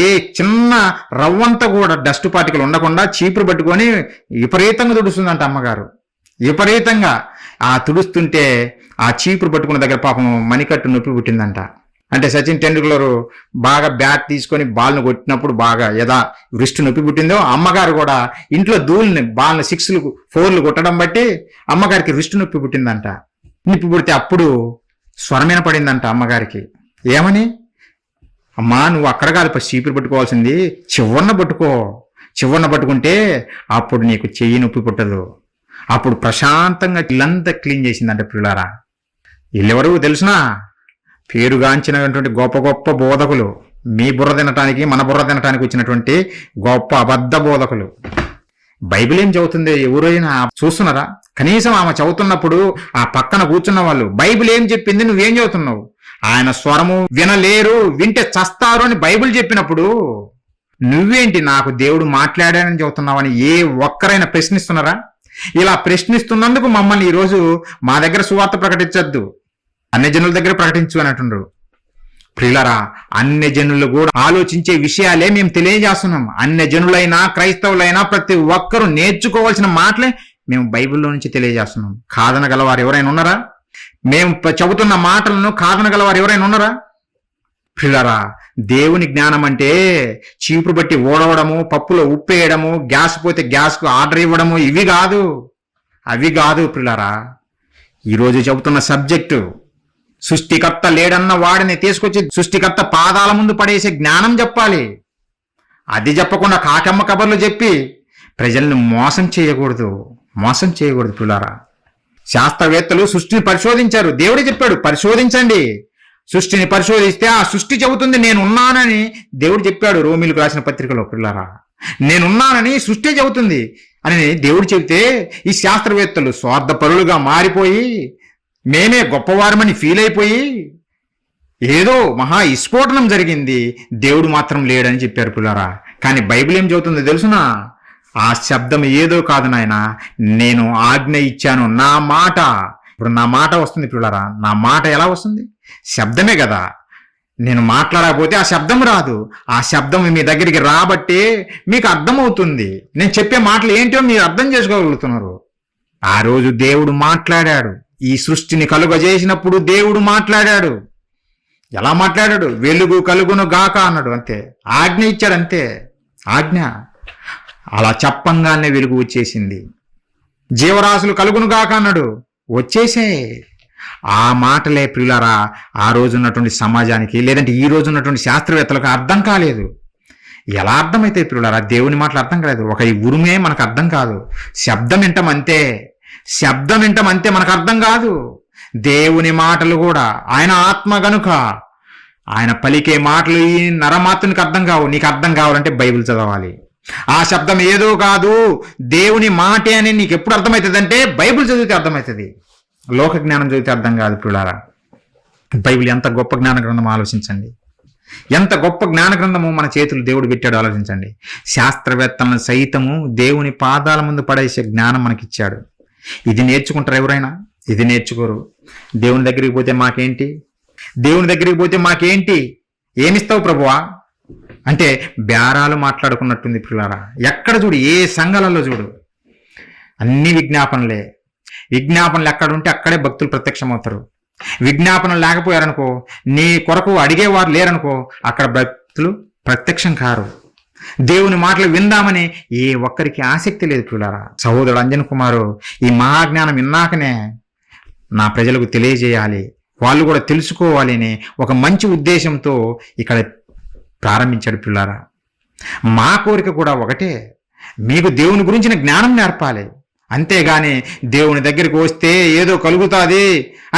ఏ చిన్న రవ్వంతా కూడా డస్ట్ పార్టికల్ ఉండకుండా చీపురు పట్టుకొని విపరీతంగా తుడుస్తుందంట అమ్మగారు. విపరీతంగా ఆ తుడుస్తుంటే ఆ చీపురు పట్టుకున్న దగ్గర పాపం మణికట్టు నొప్పి పుట్టిందంట. అంటే సచిన్ టెండూల్కర్ బాగా బ్యాట్ తీసుకొని బాల్ను కొట్టినప్పుడు బాగా వృష్టి నొప్పి పుట్టిందో, అమ్మగారు కూడా ఇంట్లో ధూళిని బాల్ని 6లు 4లు కొట్టడం బట్టి అమ్మగారికి వృష్టి నొప్పి పుట్టిందంట. నొప్పి పుడితే అప్పుడు స్వరమైన పడిందంట అమ్మగారికి. ఏమని? అమ్మా, నువ్వు అక్కడ కాదు చీపురు పట్టుకోవాల్సింది, చివరన పట్టుకో. చివరన పట్టుకుంటే అప్పుడు నీకు చెయ్యి నొప్పి పుట్టదు. అప్పుడు ప్రశాంతంగా ఇల్లంతా క్లీన్ చేసిందంట పిల్లారా. వీళ్ళెవరు తెలుసునా? పేరుగాంచినటువంటి గొప్ప గొప్ప బోధకులు. మీ బుర్ర తినటానికి మన బుర్ర తినటానికి వచ్చినటువంటి గొప్ప అబద్ధ బోధకులు. బైబిల్ ఏం చదువుతుంది ఎవరైనా చూస్తున్నారా? కనీసం ఆమె చదువుతున్నప్పుడు ఆ పక్కన కూర్చున్న వాళ్ళు బైబిల్ ఏం చెప్పింది, నువ్వేం చదువుతున్నావు? ఆయన స్వరము వినలేరు, వింటే చస్తారు అని బైబిల్ చెప్పినప్పుడు నువ్వేంటి నాకు దేవుడు మాట్లాడానని చెబుతున్నావని ఏ ఒక్కరైనా ప్రశ్నిస్తున్నారా? ఇలా ప్రశ్నిస్తున్నందుకు మమ్మల్ని ఈరోజు మా దగ్గర సువార్త ప్రకటించొద్దు, అన్ని జనుల దగ్గర ప్రకటించు అని అంటున్నారు. ప్రియులారా, అన్ని జనులు కూడా ఆలోచించే విషయాలే మేము తెలియజేస్తున్నాం. అన్ని జనులైనా క్రైస్తవులైనా ప్రతి ఒక్కరూ నేర్చుకోవాల్సిన మాటలే మేము బైబిల్లో నుంచి తెలియజేస్తున్నాం. కాదనగలవారు ఎవరైనా ఉన్నారా? మేము చెబుతున్న మాటలను కాదనగలవారు ఎవరైనా ఉన్నారా? ప్రియులారా, దేవుని జ్ఞానం అంటే చీపురు బట్టి ఓడవడము, పప్పులో ఉప్పు వేయడము, గ్యాస్ పోతే గ్యాస్కు ఆర్డర్ ఇవ్వడము ఇవి కాదు, అవి కాదు ప్రియులారా. ఈరోజు చెబుతున్న సబ్జెక్టు సృష్టికర్త లేడన్న వాడిని తీసుకొచ్చి సృష్టికర్త పాదాల ముందు పడేసే జ్ఞానం చెప్పాలి. అది చెప్పకుండా కాకమ్మ కబర్లు చెప్పి ప్రజల్ని మోసం చేయకూడదు, మోసం చేయకూడదు పిల్లారా. శాస్త్రవేత్తలు సృష్టిని పరిశోధించారు. దేవుడే చెప్పాడు పరిశోధించండి. సృష్టిని పరిశోధిస్తే ఆ సృష్టి చెబుతుంది నేనున్నానని దేవుడు చెప్పాడు రోమిలకు రాసిన పత్రికలో. పిల్లారా, నేనున్నానని సృష్టి చెబుతుంది అని దేవుడు చెబితే ఈ శాస్త్రవేత్తలు స్వార్థపరులుగా మారిపోయి మేమే గొప్పవారమని ఫీల్ అయిపోయి ఏదో మహా విస్ఫోటనం జరిగింది, దేవుడు మాత్రం లేడని చెప్పారు పిల్లారా. కానీ బైబిల్ ఏం చెబుతుందో తెలుసునా? ఆ శబ్దం ఏదో కాదు నాయన, నేను ఆజ్ఞ ఇచ్చాను, నా మాట. ఇప్పుడు నా మాట వస్తుంది పిల్లారా. నా మాట ఎలా వస్తుంది? శబ్దమే కదా. నేను మాట్లాడకపోతే ఆ శబ్దం రాదు. ఆ శబ్దం మీ దగ్గరికి రాబట్టే మీకు అర్థమవుతుంది. నేను చెప్పే మాటలు ఏంటో మీరు అర్థం చేసుకోగలుగుతున్నారు. ఆ రోజు దేవుడు మాట్లాడాడు. ఈ సృష్టిని కలుగజేసినప్పుడు దేవుడు మాట్లాడాడు. ఎలా మాట్లాడాడు? వెలుగు కలుగును గాక అన్నాడు, అంతే. ఆజ్ఞ ఇచ్చాడు, అంతే. ఆజ్ఞ. అలా చెప్పంగానే వెలుగు వచ్చేసింది. జీవరాశులు కలుగును గాక అన్నాడు, వచ్చేసే. ఆ మాటలే ప్రియులారా ఆ రోజు ఉన్నటువంటి సమాజానికి, లేదంటే ఈ రోజు ఉన్నటువంటి శాస్త్రవేత్తలకు అర్థం కాలేదు. ఎలా అర్థమైతే ప్రియులారా? దేవుని మాటలు అర్థం కాలేదు. ఒక ఈ ఉరుమే మనకు అర్థం కాదు. శబ్దం వింటాం అంతే, శబ్దం వింటాం అంతే, మనకు అర్థం కాదు. దేవుని మాటలు కూడా ఆయన ఆత్మ గనుక ఆయన పలికే మాటలు ఈ నరమాత్రునికి అర్థం కావు. నీకు అర్థం కావాలంటే బైబిల్ చదవాలి. ఆ శబ్దం ఏదో కాదు, దేవుని మాటే అని నీకు ఎప్పుడు అర్థమవుతుంది అంటే బైబిల్ చదివితే అర్థమవుతుంది. లోక జ్ఞానం చదివితే అర్థం కాదు పిల్లారా. బైబిల్ ఎంత గొప్ప జ్ఞాన గ్రంథం ఆలోచించండి. ఎంత గొప్ప జ్ఞాన గ్రంథము మన చేతులు దేవుడు పెట్టాడు ఆలోచించండి. శాస్త్రవేత్తలను సైతము దేవుని పాదాల ముందు పడేసే జ్ఞానం మనకిచ్చాడు. ఇది నేర్చుకుంటారు ఎవరైనా? ఇది నేర్చుకోరు. దేవుని దగ్గరికి పోతే మాకేంటి, దేవుని దగ్గరికి పోతే మాకేంటి, ఏమిస్తావు ప్రభువా అంటే బేరాలు మాట్లాడుకున్నట్టుంది పిల్లారా. ఎక్కడ చూడు, ఏ సంఘాలలో చూడు, అన్ని విజ్ఞాపనలే. విజ్ఞాపనలు ఎక్కడ ఉంటే అక్కడే భక్తులు ప్రత్యక్షమవుతారు. విజ్ఞాపనలు లేకపోయారనుకో, నీ కొరకు అడిగేవారు లేరనుకో, అక్కడ భక్తులు ప్రత్యక్షం కారు. దేవుని మాటలు విందామని ఏ ఒక్కరికి ఆసక్తి లేదు పిల్లారా. సహోదరుడు అంజన్ కుమారు ఈ మహాజ్ఞానం విన్నాకనే నా ప్రజలకు తెలియజేయాలి, వాళ్ళు కూడా తెలుసుకోవాలి అని ఒక మంచి ఉద్దేశంతో ఇక్కడ ప్రారంభించాడు పిల్లారా. మా కోరిక కూడా ఒకటే, మీకు దేవుని గురించిన జ్ఞానం నేర్పాలి. అంతేగాని దేవుని దగ్గరికి వస్తే ఏదో కలుగుతుంది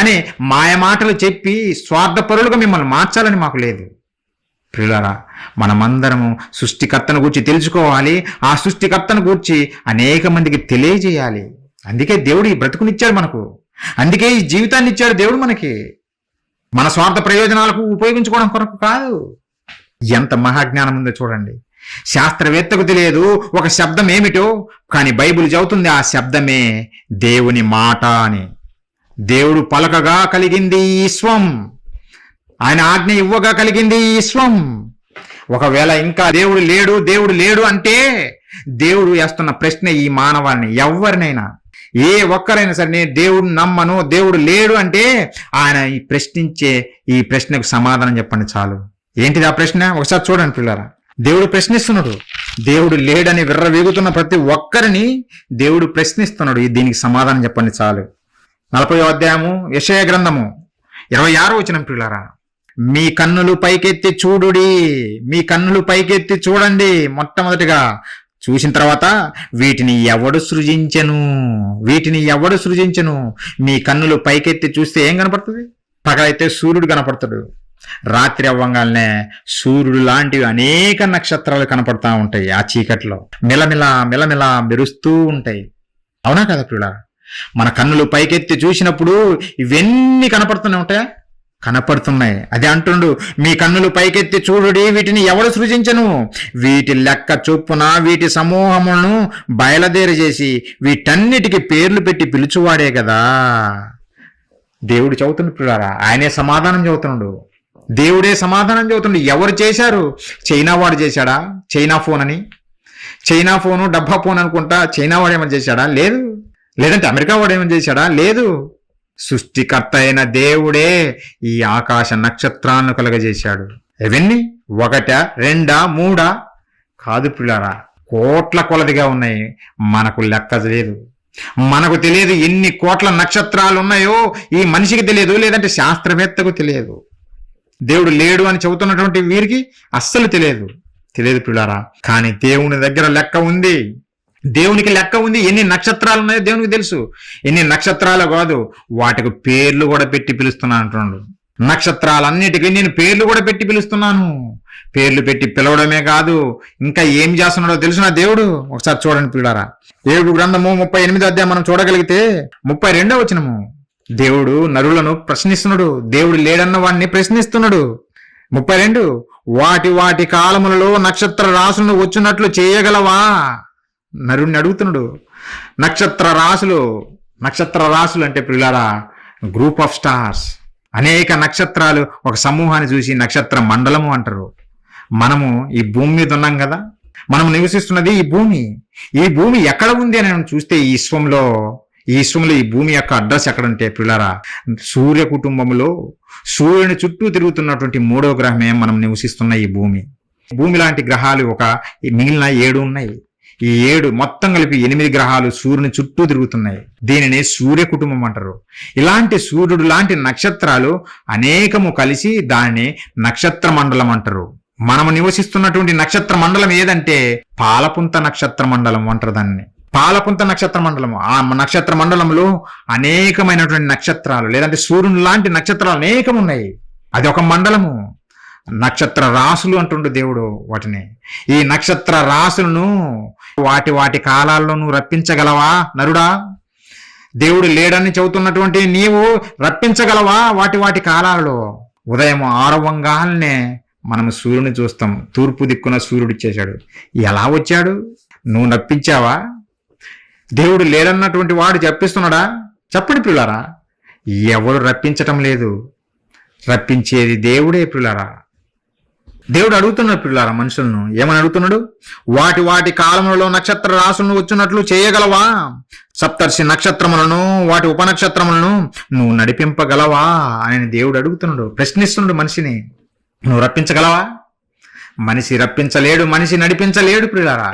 అని మాయ మాటలు చెప్పి స్వార్థపరులుగా మిమ్మల్ని మార్చాలని మాకు లేదు. ప్రియులారా, మనమందరము సృష్టికర్తను గూర్చి తెలుసుకోవాలి. ఆ సృష్టికర్తను గూర్చి అనేక మందికి తెలియజేయాలి. అందుకే దేవుడు ఈ బ్రతుకునిచ్చాడు మనకు, అందుకే ఈ జీవితాన్ని ఇచ్చాడు దేవుడు మనకి. మన స్వార్థ ప్రయోజనాలకు ఉపయోగించుకోవడం కొరకు కాదు. ఎంత మహాజ్ఞానం ఉందో చూడండి. శాస్త్రవేత్తకు తెలియదు ఒక శబ్దం ఏమిటో, కానీ బైబిల్ చెబుతుంది ఆ శబ్దమే దేవుని మాట అని. దేవుడు పలకగా కలిగింది ఈ విశ్వం, ఆయన ఆజ్ఞ ఇవ్వగా కలిగింది ఈ విశ్వం. ఒకవేళ ఇంకా దేవుడు లేడు అంటే దేవుడు వేస్తున్న ప్రశ్న ఈ మానవాన్ని, ఎవరినైనా ఏ ఒక్కరైనా సరే నేను దేవుడిని నమ్మను, దేవుడు లేడు అంటే ఆయన ప్రశ్నించే ఈ ప్రశ్నకు సమాధానం చెప్పండి చాలు. ఏంటిది ఆ ప్రశ్న? ఒకసారి చూడండి పిల్లరా. దేవుడు ప్రశ్నిస్తున్నాడు. దేవుడు లేడని విర్రవీగుతున్న ప్రతి ఒక్కరిని దేవుడు ప్రశ్నిస్తున్నాడు. దీనికి సమాధానం చెప్పండి చాలు. 40వ అధ్యాయము యెషయా గ్రంథము 26వ వచనం పిల్లరా. మీ కన్నులు పైకెత్తి చూడుడి, మీ కన్నులు పైకెత్తి చూడండి. మొట్టమొదటిగా చూసిన తర్వాత వీటిని ఎవడు సృజించెను? మీ కన్నులు పైకెత్తి చూస్తే ఏం కనపడుతుంది? పగలైతే సూర్యుడు కనపడతాడు, రాత్రి అవ్వంగానే సూర్యుడు లాంటివి అనేక నక్షత్రాలు కనపడతా ఉంటాయి. ఆ చీకట్లో మిలమిల మెరుస్తూ ఉంటాయి. అవునా కదా పిల్లరా? మన కన్నులు పైకెత్తి చూసినప్పుడు ఇవన్నీ కనపడుతూనే ఉంటాయా? కనపడుతున్నాయి. అదే అంటుండు, మీ కన్నులు పైకెత్తి చూడుడి, వీటిని ఎవడు సృజించను? వీటి లెక్క చొప్పున వీటి సమూహములను బయలుదేరి చేసి వీటన్నిటికీ పేర్లు పెట్టి పిలుచువాడే కదా. దేవుడు చెబుతున్నాడు పిల్లారా, ఆయనే సమాధానం చెబుతున్నాడు. దేవుడే సమాధానం చెబుతున్నాడు. ఎవరు చేశారు? చైనా వాడు చేశాడా? చైనా ఫోన్ అని, చైనా ఫోను డబ్బా ఫోన్ అనుకుంటా. చైనా వాడు ఏమైనా చేశాడా? లేదు. లేదంటే అమెరికా వాడు ఏమైనా చేశాడా? లేదు. సృష్టికర్త అయిన దేవుడే ఈ ఆకాశ నక్షత్రాలను కలుగజేశాడు. ఇవన్నీ 1, 2, 3 కాదు పిల్లారా, కోట్ల కొలదిగా ఉన్నాయి. మనకు లెక్క లేదు. మనకు తెలియదు ఎన్ని కోట్ల నక్షత్రాలు ఉన్నాయో ఈ మనిషికి తెలియదు, లేదంటే శాస్త్రవేత్తకు తెలియదు. దేవుడు లేడు అని చెబుతున్నటువంటి వీరికి అస్సలు తెలియదు పిల్లారా. కానీ దేవుని దగ్గర లెక్క ఉంది. దేవునికి లెక్క ఉంది. ఎన్ని నక్షత్రాలు ఉన్నాయో దేవునికి తెలుసు. ఎన్ని నక్షత్రాలు కాదు, వాటికి పేర్లు కూడా పెట్టి పిలుస్తున్నాను అంటున్నాడు. నక్షత్రాలన్నిటికీ నేను పేర్లు కూడా పెట్టి పిలుస్తున్నాను. పేర్లు పెట్టి పిలవడమే కాదు, ఇంకా ఏం చేస్తున్నాడో తెలుసు నా దేవుడు. ఒకసారి చూడండి పిల్లారా. 7 గ్రంథము 38వ అధ్యాయం మనం చూడగలిగితే 32వ వచనము. దేవుడు నరులను ప్రశ్నిస్తున్నాడు. దేవుడు లేడన్న వాడిని ప్రశ్నిస్తున్నాడు. 32 వాటి కాలములలో నక్షత్ర రాసులను వచ్చినట్లు చేయగలవా? నరుణ్ణి అడుగుతున్నాడు. నక్షత్ర రాసులు అంటే పిల్లారా గ్రూప్ ఆఫ్ స్టార్స్, అనేక నక్షత్రాలు, ఒక సమూహాన్ని చూసి నక్షత్ర మండలము అంటారు. మనము ఈ భూమి మీద ఉన్నాం కదా, మనం నివసిస్తున్నది ఈ భూమి ఎక్కడ ఉంది అని చూస్తే ఈ విశ్వంలో ఈ భూమి యొక్క అడ్రస్ ఎక్కడంటే పిల్లారా సూర్య కుటుంబంలో సూర్యుని చుట్టూ తిరుగుతున్నటువంటి 3వ గ్రహమే మనం నివసిస్తున్న ఈ భూమి లాంటి గ్రహాలు మిగిలిన 7 ఉన్నాయి. ఈ 7 మొత్తం కలిపి 8 గ్రహాలు సూర్యుని చుట్టూ తిరుగుతున్నాయి. దీనిని సూర్య కుటుంబం అంటారు. ఇలాంటి సూర్యుడు లాంటి నక్షత్రాలు అనేకము కలిసి దాన్ని నక్షత్ర మండలం అంటారు. మనము నివసిస్తున్నటువంటి నక్షత్ర మండలం ఏదంటే పాలపుంత నక్షత్ర మండలం అంటారు దాన్ని. పాలపుంత నక్షత్ర మండలము. ఆ నక్షత్ర మండలంలో అనేకమైనటువంటి నక్షత్రాలు, లేదంటే సూర్యుని లాంటి నక్షత్రాలు అనేకం ఉన్నాయి. అది ఒక మండలము. నక్షత్ర రాసులు అంటుండు దేవుడు వాటిని. ఈ నక్షత్ర రాసులను వాటి కాలాల్లో నువ్వు రప్పించగలవా నరుడా? దేవుడు లేడని చెబుతున్నటువంటి నీవు రప్పించగలవా వాటి కాలాల్లో? ఉదయం 6 మనం సూర్యుని చూస్తాం. తూర్పు దిక్కున సూర్యుడు ఇచ్చేశాడు. ఎలా వచ్చాడు? నువ్వు రప్పించావా? దేవుడు లేడన్నటువంటి వాడు చెప్పిస్తున్నాడా? చెప్పండి పిల్లారా. ఎవడు రప్పించటం లేదు, రప్పించేది దేవుడే పిల్లారా. దేవుడు అడుగుతున్నాడు పిల్లారా మనుషులను. ఏమని అడుగుతున్నాడు? వాటి కాలంలో నక్షత్ర రాసులను వచ్చినట్లు చేయగలవా? సప్తర్షి నక్షత్రములను వాటి ఉపనక్షత్రములను నువ్వు నడిపింపగలవా అని దేవుడు అడుగుతున్నాడు, ప్రశ్నిస్తున్నాడు మనిషిని. నువ్వు రప్పించగలవా? మనిషి రప్పించలేడు, మనిషి నడిపించలేడు పిల్లారా.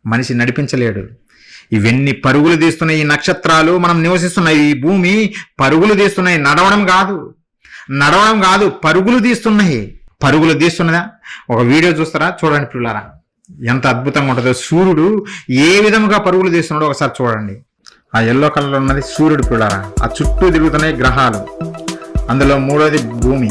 మనిషి నడిపించలేడు. ఇవన్నీ పరుగులు తీస్తున్నాయి. ఈ నక్షత్రాలు, మనం నివసిస్తున్న ఈ భూమి పరుగులు తీస్తున్నాయి. నడవడం కాదు పరుగులు తీస్తున్నాయి. పరుగులు తీస్తున్నదా? ఒక వీడియో చూస్తారా? చూడండి పిల్లారా, ఎంత అద్భుతంగా ఉంటుందో. సూర్యుడు ఏ విధముగా పరుగులు తీస్తున్నాడో ఒకసారి చూడండి. ఆ ఎల్లో కలర్ ఉన్నది సూర్యుడు పిల్లారా. ఆ చుట్టూ తిరుగుతున్నాయి గ్రహాలు. అందులో 3వది భూమి.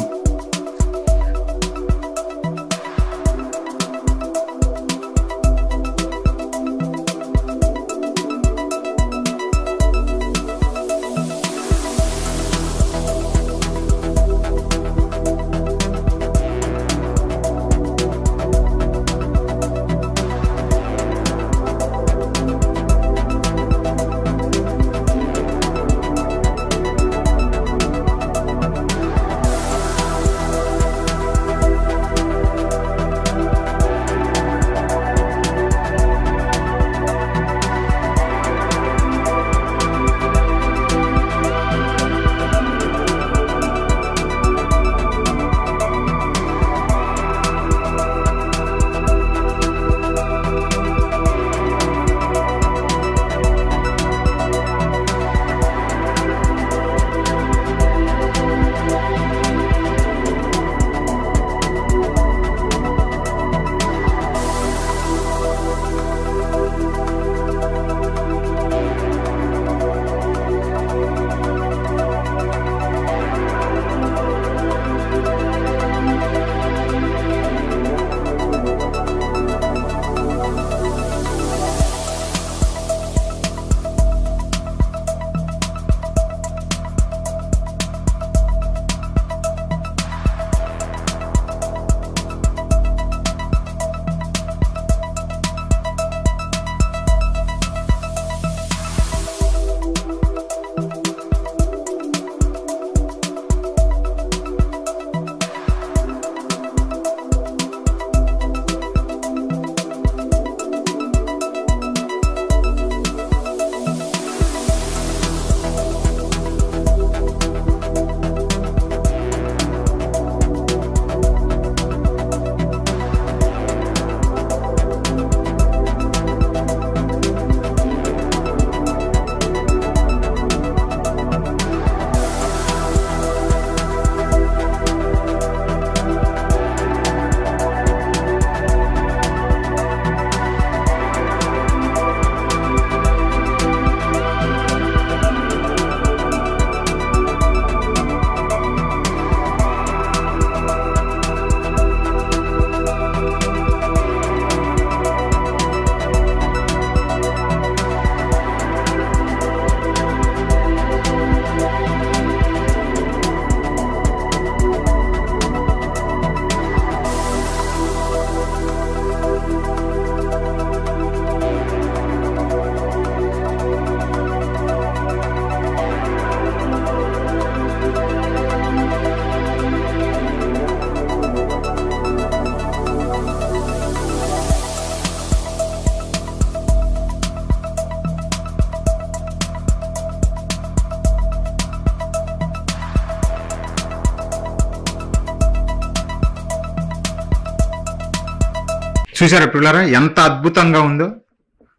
చూసారా పిల్లరా ఎంత అద్భుతంగా ఉందో.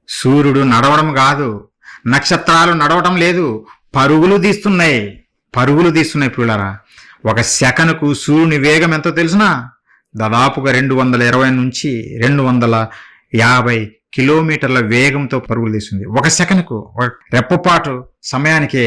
సూర్యుడు నడవడం కాదు, నక్షత్రాలు నడవటం లేదు, పరుగులు తీస్తున్నాయి పిల్లరా. ఒక సెకనుకు సూర్యుని వేగం ఎంతో తెలుసునా? దాదాపుగా 220 నుంచి 250 కిలోమీటర్ల వేగంతో పరుగులు తీస్తుంది. ఒక సెకనుకు, ఒక రెప్పపాటు సమయానికే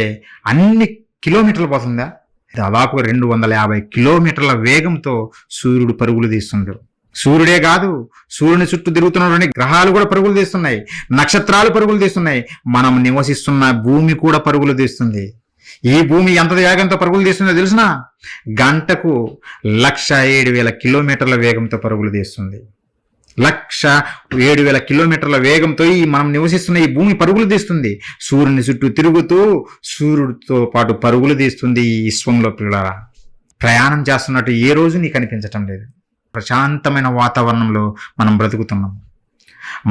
అన్ని కిలోమీటర్లు పోతుందా? దాదాపుగా 250 కిలోమీటర్ల వేగంతో సూర్యుడు పరుగులు తీస్తుండు. సూర్యుడే కాదు, సూర్యుని చుట్టూ తిరుగుతున్నటువంటి గ్రహాలు కూడా పరుగులు తీస్తున్నాయి, నక్షత్రాలు పరుగులు తీస్తున్నాయి, మనం నివసిస్తున్న భూమి కూడా పరుగులు తీస్తుంది. ఈ భూమి ఎంత వేగంతో పరుగులు తీస్తుందో తెలుసునా? గంటకు 107,000 కిలోమీటర్ల వేగంతో పరుగులు తీస్తుంది. 107,000 కిలోమీటర్ల వేగంతో మనం నివసిస్తున్న ఈ భూమి పరుగులు తీస్తుంది. సూర్యుని చుట్టూ తిరుగుతూ సూర్యుడితో పాటు పరుగులు తీస్తుంది ఈ విశ్వంలో పిల్లరా. ప్రయాణం చేస్తున్నట్టు ఏ రోజు నీకు అనిపించటం లేదు. ప్రశాంతమైన వాతావరణంలో మనం బ్రతుకుతున్నాం.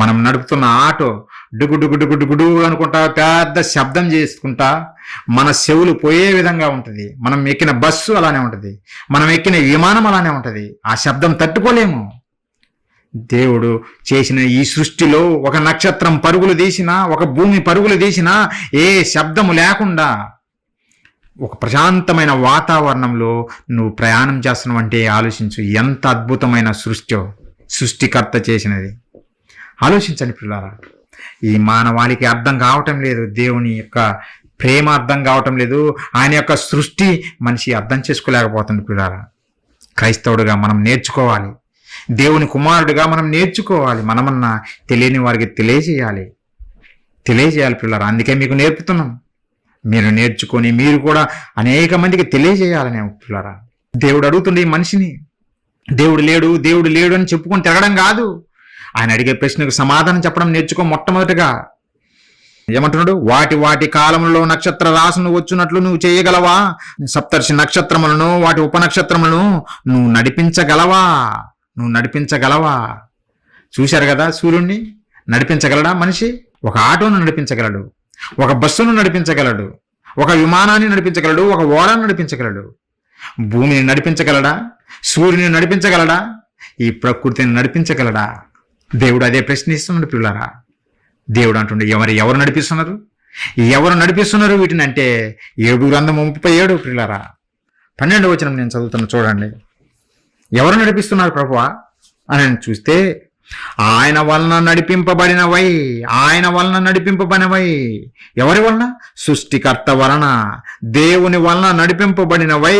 మనం నడుపుతున్న ఆటో డుగు డుగు డుగు డుగుడు అనుకుంటా పెద్ద శబ్దం చేసుకుంటా మన చెవులు పోయే విధంగా ఉంటుంది. మనం ఎక్కిన బస్సు అలానే ఉంటుంది, మనం ఎక్కిన విమానం అలానే ఉంటుంది. ఆ శబ్దం తట్టుకోలేము. దేవుడు చేసిన ఈ సృష్టిలో ఒక నక్షత్రం పరుగులు తీసినా, ఒక భూమి పరుగులు తీసినా ఏ శబ్దము లేకుండా ఒక ప్రశాంతమైన వాతావరణంలో నువ్వు ప్రయాణం చేస్తున్నావు అంటే ఆలోచించు, ఎంత అద్భుతమైన సృష్టికర్త చేసినది. ఆలోచించండి పిల్లారా. ఈ మానవాళికి అర్థం కావటం లేదు, దేవుని యొక్క ప్రేమ అర్థం కావటం లేదు, ఆయన యొక్క సృష్టి మనిషి అర్థం చేసుకోలేకపోతుంది పిల్లారా. క్రైస్తవుడిగా మనం నేర్చుకోవాలి, దేవుని కుమారుడిగా మనం నేర్చుకోవాలి, మనమన్నా తెలియని వారికి తెలియజేయాలి పిల్లారా. అందుకే మీకు నేర్పుతున్నాం. మీరు నేర్చుకొని మీరు కూడా అనేక మందికి తెలియజేయాలని పిల్లారా. దేవుడు అడుగుతుండే ఈ మనిషిని, దేవుడు లేడు అని చెప్పుకొని తిరగడం కాదు, ఆయన అడిగే ప్రశ్నకు సమాధానం చెప్పడం నేర్చుకో. మొట్టమొదటిగా ఏమంటున్నాడు? వాటి కాలంలో నక్షత్ర రాసును వచ్చినట్లు నువ్వు చేయగలవా? సప్తర్షి నక్షత్రములను వాటి ఉపనక్షత్రములను నువ్వు నడిపించగలవా? చూశారు కదా, సూర్యుడిని నడిపించగలడా మనిషి? ఒక ఆటోను నడిపించగలడు, ఒక బస్సును నడిపించగలడు, ఒక విమానాన్ని నడిపించగలడు, ఒక ఓడను నడిపించగలడు. భూమిని నడిపించగలడా? సూర్యుని నడిపించగలడా? ఈ ప్రకృతిని నడిపించగలడా? దేవుడు అదే ప్రశ్నిస్తున్నాడు పిల్లరా. దేవుడు అంటుండే, ఎవరు నడిపిస్తున్నారు వీటిని అంటే 7:37 పిల్లరా. 12వ వచనం నేను చదువుతున్నా చూడండి. ఎవరు నడిపిస్తున్నారు ప్రభువా అని చూస్తే, ఆయన వలన నడిపింపబడినవై. ఎవరి వలన? సృష్టికర్త వలన, దేవుని వలన నడిపింపబడినవై,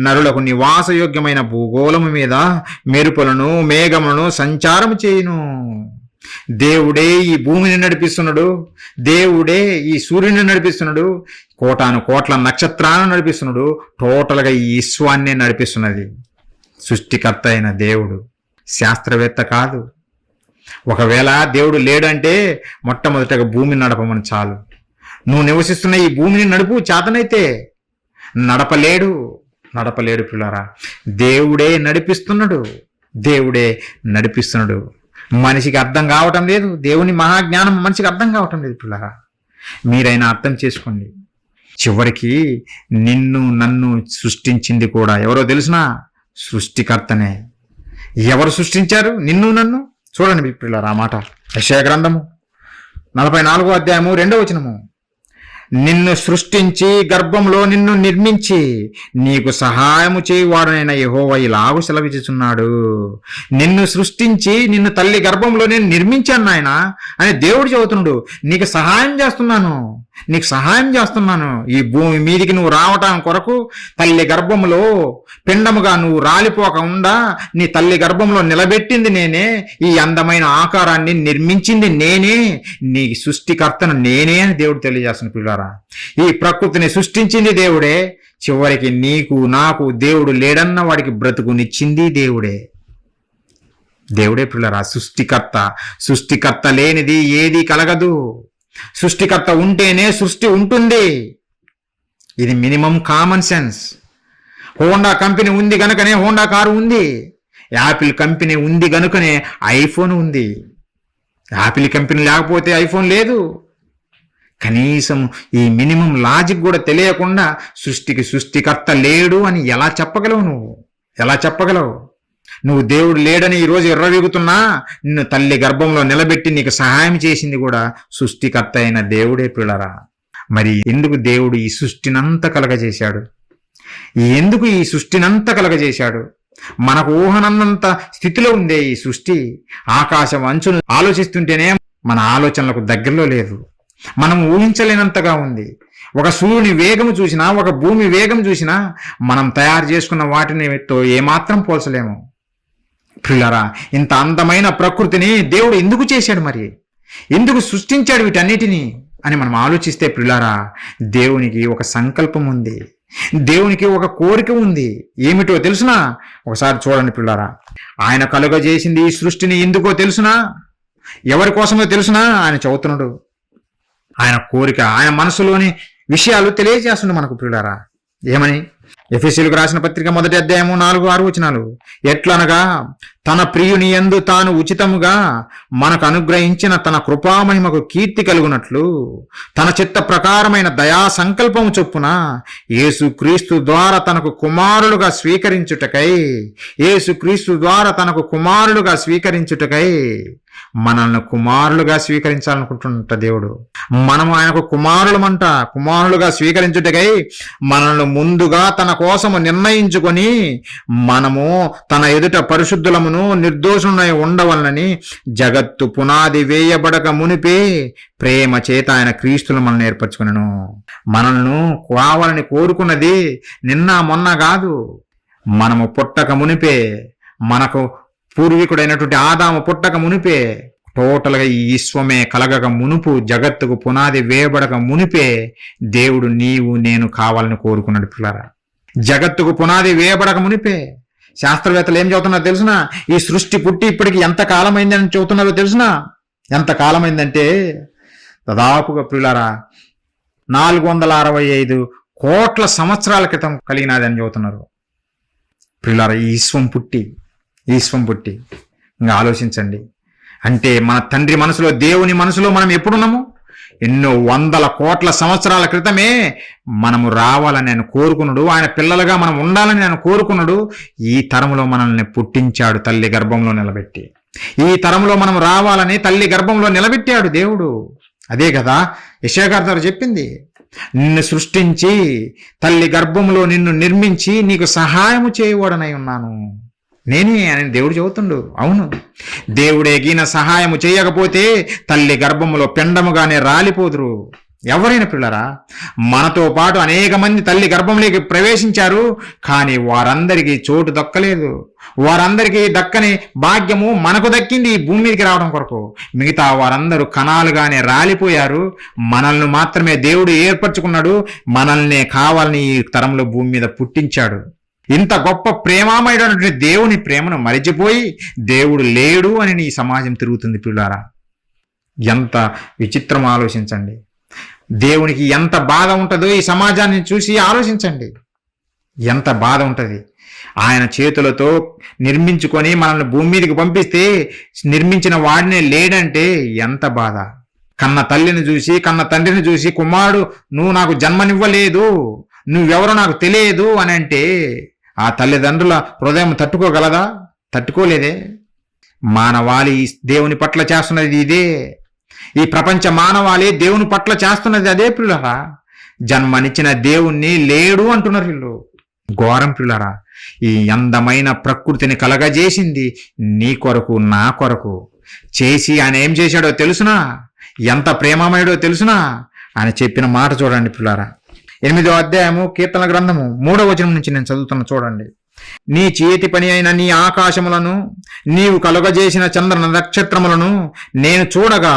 నరులకు నివాసయోగ్యమైన భూగోళము మీద మెరుపులను మేఘములను సంచారం చేయును. దేవుడే ఈ భూమిని నడిపిస్తున్నాడు, దేవుడే ఈ సూర్యుని నడిపిస్తున్నాడు, కోటాను నక్షత్రాలను నడిపిస్తున్నాడు, టోటల్గా ఈ విశ్వాన్నే నడిపిస్తున్నది సృష్టికర్త అయిన దేవుడు, శాస్త్రవేత్త కాదు. ఒకవేళ దేవుడు లేడంటే మొట్టమొదటిగా భూమిని నడపమని చాలు. నువ్వు నివసిస్తున్న ఈ భూమిని నడుపు, చేతనైతే. నడపలేడు పిల్లరా. దేవుడే నడిపిస్తున్నాడు. మనిషికి అర్థం కావటం లేదు, దేవుని మహాజ్ఞానం మనిషికి అర్థం కావటం లేదు పిల్లరా. మీరైనా అర్థం చేసుకోండి. చివరికి నన్ను సృష్టించింది కూడా ఎవరో తెలుసునా? సృష్టికర్తనే. ఎవరు సృష్టించారు నిన్ను నన్ను? చూడండి పిల్లరా ఆ మాట. యెషయా గ్రంథము 44వ అధ్యాయము 2వ వచనము. నిన్ను సృష్టించి గర్భంలో నిన్ను నిర్మించి నీకు సహాయము చేయువాడనైన యెహోవా ఇలాగు సెలవిచ్చుచున్నాడు. నిన్ను సృష్టించి నిన్ను తల్లి గర్భంలో నేను నిర్మించాను నాయన అని దేవుడు చెబుతున్నాడు. నీకు సహాయం చేస్తున్నాను. ఈ భూమి మీదికి నువ్వు రావటం కొరకు తల్లి గర్భంలో పిండముగా నువ్వు రాలిపోకుండా నీ తల్లి గర్భంలో నిలబెట్టింది నేనే. ఈ అందమైన ఆకారాన్ని నిర్మించింది నేనే, నీ సృష్టికర్తను నేనే అని దేవుడు తెలియజేస్తున్న పిల్లారా. ఈ ప్రకృతిని సృష్టించింది దేవుడే. చివరికి నీకు నాకు దేవుడు లేడన్న వాడికి బ్రతుకునిచ్చింది దేవుడే పిల్లరా. సృష్టికర్త లేనిది ఏది కలగదు. సృష్టికర్త ఉంటేనే సృష్టి ఉంటుంది. ఇది minimum common sense. Honda company ఉంది గనుకనే హోండా కారు ఉంది. యాపిల్ కంపెనీ ఉంది గనుకనే ఐఫోన్ ఉంది. యాపిల్ కంపెనీ లేకపోతే ఐఫోన్ లేదు. కనీసం ఈ మినిమం లాజిక్ కూడా తెలియకుండా సృష్టికర్త లేడు అని ఎలా చెప్పగలవు? నువ్వు దేవుడు లేడని ఈరోజు ఎర్రవీగుతున్నా నిన్ను తల్లి గర్భంలో నిలబెట్టి నీకు సహాయం చేసింది కూడా సృష్టికర్త అయిన దేవుడే పిల్లరా. మరి ఎందుకు దేవుడు ఈ సృష్టినంతా కలగజేశాడు? ఎందుకు ఈ సృష్టినంతా కలగజేశాడు? మనకు ఊహనంత స్థితిలో ఉందే ఈ సృష్టి. ఆకాశం అంచును ఆలోచిస్తుంటేనే మన ఆలోచనలకు దగ్గరలో లేదు. మనం ఊహించలేనంతగా ఉంది. ఒక సూర్యుని వేగము చూసినా, ఒక భూమి వేగం చూసినా మనం తయారు చేసుకున్న వాటినితో ఏమాత్రం పోల్చలేము. ప్రియులారా, ఇంత అందమైన ప్రకృతిని దేవుడు ఎందుకు చేశాడు? మరి ఎందుకు సృష్టించాడు వీటన్నిటినీ అని మనం ఆలోచిస్తే ప్రియులారా, దేవునికి ఒక సంకల్పం ఉంది, దేవునికి ఒక కోరిక ఉంది. ఏమిటో తెలుసునా? ఒకసారి చూడండి ప్రియులారా. ఆయన కలుగజేసింది ఈ సృష్టిని ఎందుకో తెలుసునా? ఎవరి కోసమో తెలుసునా? ఆయన చదువుతున్నాడు. ఆయన కోరిక, ఆయన మనసులోని విషయాలు తెలియజేస్తుండే మనకు ప్రియులారా. ఏమని? ఎఫెసీయులకు రాసిన పత్రిక 1వ అధ్యాయము 4-6 వచనాలు. ఎట్లనగా తన ప్రియుని యందు తాను ఉచితముగా మనకు అనుగ్రహించిన తన కృపామహిమకు కీర్తి కలుగునట్లు తన చిత్త ప్రకారమైన దయా సంకల్పము చొప్పున యేసుక్రీస్తు ద్వారా తనకు కుమారులుగా స్వీకరించుటకై మనల్ని కుమారులుగా స్వీకరించాలనుకుంటున్నట్ట దేవుడు. మనము ఆయనకు కుమారులుగా స్వీకరించుటకై మనల్ని ముందుగా తన కోసము నిర్ణయించుకొని మనము తన ఎదుట పరిశుద్ధులమును నిర్దోషులమై ఉండవలనని జగత్తు పునాది వేయబడక మునిపే ప్రేమ చేత ఆయన క్రీస్తులు మనల్ని ఏర్పరచుకునను. మనల్ని కావాలని కోరుకున్నది నిన్న మొన్న కాదు. మనము పుట్టక మునిపే, మనకు పూర్వీకుడైనటువంటి ఆదాము పుట్టక మునిపే, టోటల్గా ఈ విశ్వమే కలగక మునుపు, జగత్తుకు పునాది వేయబడక మునిపే దేవుడు నీవు నేను కావాలని కోరుకున్నాడు పిల్లరా. జగత్తుకు పునాది వేయబడక మునిపే. శాస్త్రవేత్తలు ఏం చెబుతున్నారో తెలుసునా? ఈ సృష్టి పుట్టి ఇప్పటికి ఎంత కాలమైందని చెబుతున్నారో తెలుసునా? ఎంత కాలమైందంటే దాదాపుగా ప్రియులారా 465 కోట్ల సంవత్సరాల క్రితం కలిగినదని చెబుతున్నారు ప్రియులారా. ఈ విశ్వం పుట్టి ఇంకా ఆలోచించండి. అంటే మన తండ్రి మనసులో, దేవుని మనసులో మనం ఎప్పుడున్నాము? ఎన్నో వందల కోట్ల సంవత్సరాల క్రితమే మనము రావాలని ఆయన కోరుకున్నాడు. ఆయన పిల్లలుగా మనం ఉండాలని ఆయన కోరుకున్నాడు. ఈ తరములో మనల్ని పుట్టించాడు తల్లి గర్భంలో నిలబెట్టి. ఈ తరములో మనం రావాలని తల్లి గర్భంలో నిలబెట్టాడు దేవుడు. అదే కదా యెషయా గారు చెప్పింది. నిన్ను సృష్టించి తల్లి గర్భంలో నిన్ను నిర్మించి నీకు సహాయము చేయవాడనై ఉన్నాను నేనే అని దేవుడు చెబుతుండు. అవును, దేవుడే గీన సహాయము చేయకపోతే తల్లి గర్భములో పిండముగానే రాలిపోదురు ఎవరైనా పిల్లరా. మనతో పాటు అనేక మంది తల్లి గర్భంలోకి ప్రవేశించారు, కానీ వారందరికీ చోటు దక్కలేదు. వారందరికీ దక్కని భాగ్యము మనకు దక్కింది ఈ భూమి మీదకి రావడం కొరకు. మిగతా వారందరూ కణాలుగానే రాలిపోయారు. మనల్ని మాత్రమే దేవుడు ఏర్పరచుకున్నాడు. మనల్నే కావాలని ఈ తరంలో భూమి మీద పుట్టించాడు. ఇంత గొప్ప ప్రేమామయుడైనటువంటి దేవుని ప్రేమను మరిచిపోయి దేవుడు లేడు అని ఈ సమాజం తిరుగుతుంది పిల్లారా. ఎంత విచిత్రం ఆలోచించండి. దేవునికి ఎంత బాధ ఉంటుందో ఈ సమాజాన్ని చూసి ఆలోచించండి. ఎంత బాధ ఉంటుంది. ఆయన చేతులతో నిర్మించుకొని మనల్ని భూమి మీదకి పంపిస్తే నిర్మించిన వాడినే లేడంటే ఎంత బాధ. కన్న తల్లిని చూసి, కన్న తండ్రిని చూసి, కుమారుడు నువ్వు నాకు జన్మనివ్వలేదు, నువ్వెవరో నాకు తెలియదు అని అంటే ఆ తల్లిదండ్రుల హృదయం తట్టుకోగలదా? తట్టుకోలేదే. మానవాళి దేవుని పట్ల చేస్తున్నది ఇదే. ఈ ప్రపంచ మానవాళి దేవుని పట్ల చేస్తున్నది అదే పిల్లరా. జన్మనిచ్చిన దేవుణ్ణి లేడు అంటున్నారు వీళ్ళు. ఘోరం పిల్లరా. ఈ అందమైన ప్రకృతిని కలగజేసింది నీ కొరకు, నా కొరకు చేసి ఆయన ఏం చేశాడో తెలుసునా? ఎంత ప్రేమమయుడో తెలుసునా? ఆయన చెప్పిన మాట చూడండి పిల్లరా. 8వ అధ్యాయము కీర్తన గ్రంథము 3వ వచనం నుంచి నేను చదువుతున్నా చూడండి. నీ చేతి పని అయిన నీ ఆకాశములను, నీవు కలుగజేసిన చంద్ర నక్షత్రములను నేను చూడగా,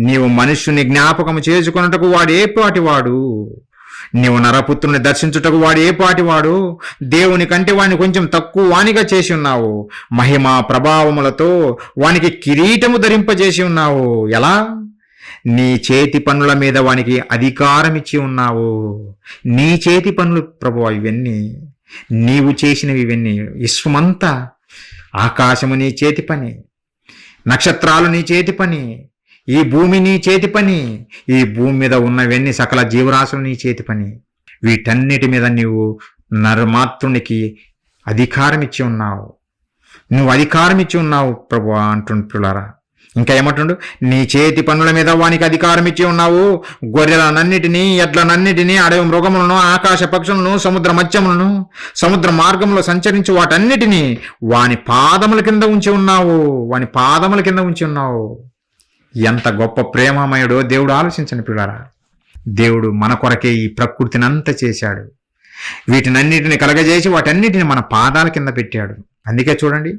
నీవు మనుష్యుని జ్ఞాపకము చేసుకొనుటకు వాడు ఏ పాటివాడు? నీవు నరపుత్రుని దర్శించుటకు వాడు ఏ పాటివాడు? దేవుని కంటే వాడిని కొంచెం తక్కువ వానిగా చేసి ఉన్నావు. మహిమా ప్రభావములతో వానికి కిరీటము ధరింపజేసి ఉన్నావు. ఎలా? నీ చేతి పనుల మీద వానికి అధికారం ఇచ్చి ఉన్నావు. నీ చేతి పనులు ప్రభువా ఇవన్నీ, నీవు చేసినవి ఇవన్నీ. విశ్వమంతా, ఆకాశము నీ చేతి పని, నక్షత్రాలు నీ చేతి పని, ఈ భూమి నీ చేతి పని, ఈ భూమి మీద ఉన్నవన్నీ సకల జీవరాశులు నీ చేతి పని. వీటన్నిటి మీద నీవు నరమాత్రునికి అధికారం ఇచ్చి ఉన్నావు. నువ్వు అధికారం ఇచ్చి ఉన్నావు ప్రభువా అంటుంటులారా. ఇంకా ఏమంటుండు, నీ చేతి పనుల మీద వానికి అధికారం ఇచ్చి ఉన్నావు. గొర్రెలనన్నిటినీ, ఎడ్లనన్నిటినీ, అడవి మృగములను, ఆకాశ పక్షులను, సముద్ర మత్స్యములను, సముద్ర మార్గంలో సంచరించు వాటన్నిటినీ వాని పాదముల కింద ఉంచి ఉన్నావు. వాని పాదముల కింద ఉంచి ఉన్నావు. ఎంత గొప్ప ప్రేమమయుడో దేవుడు ఆలోచించండి పిల్లారా. దేవుడు మన కొరకే ఈ ప్రకృతిని అంతా చేశాడు. వీటినన్నిటిని కలగజేసి వాటన్నిటిని మన పాదాల కింద పెట్టాడు. అందుకే చూడండి,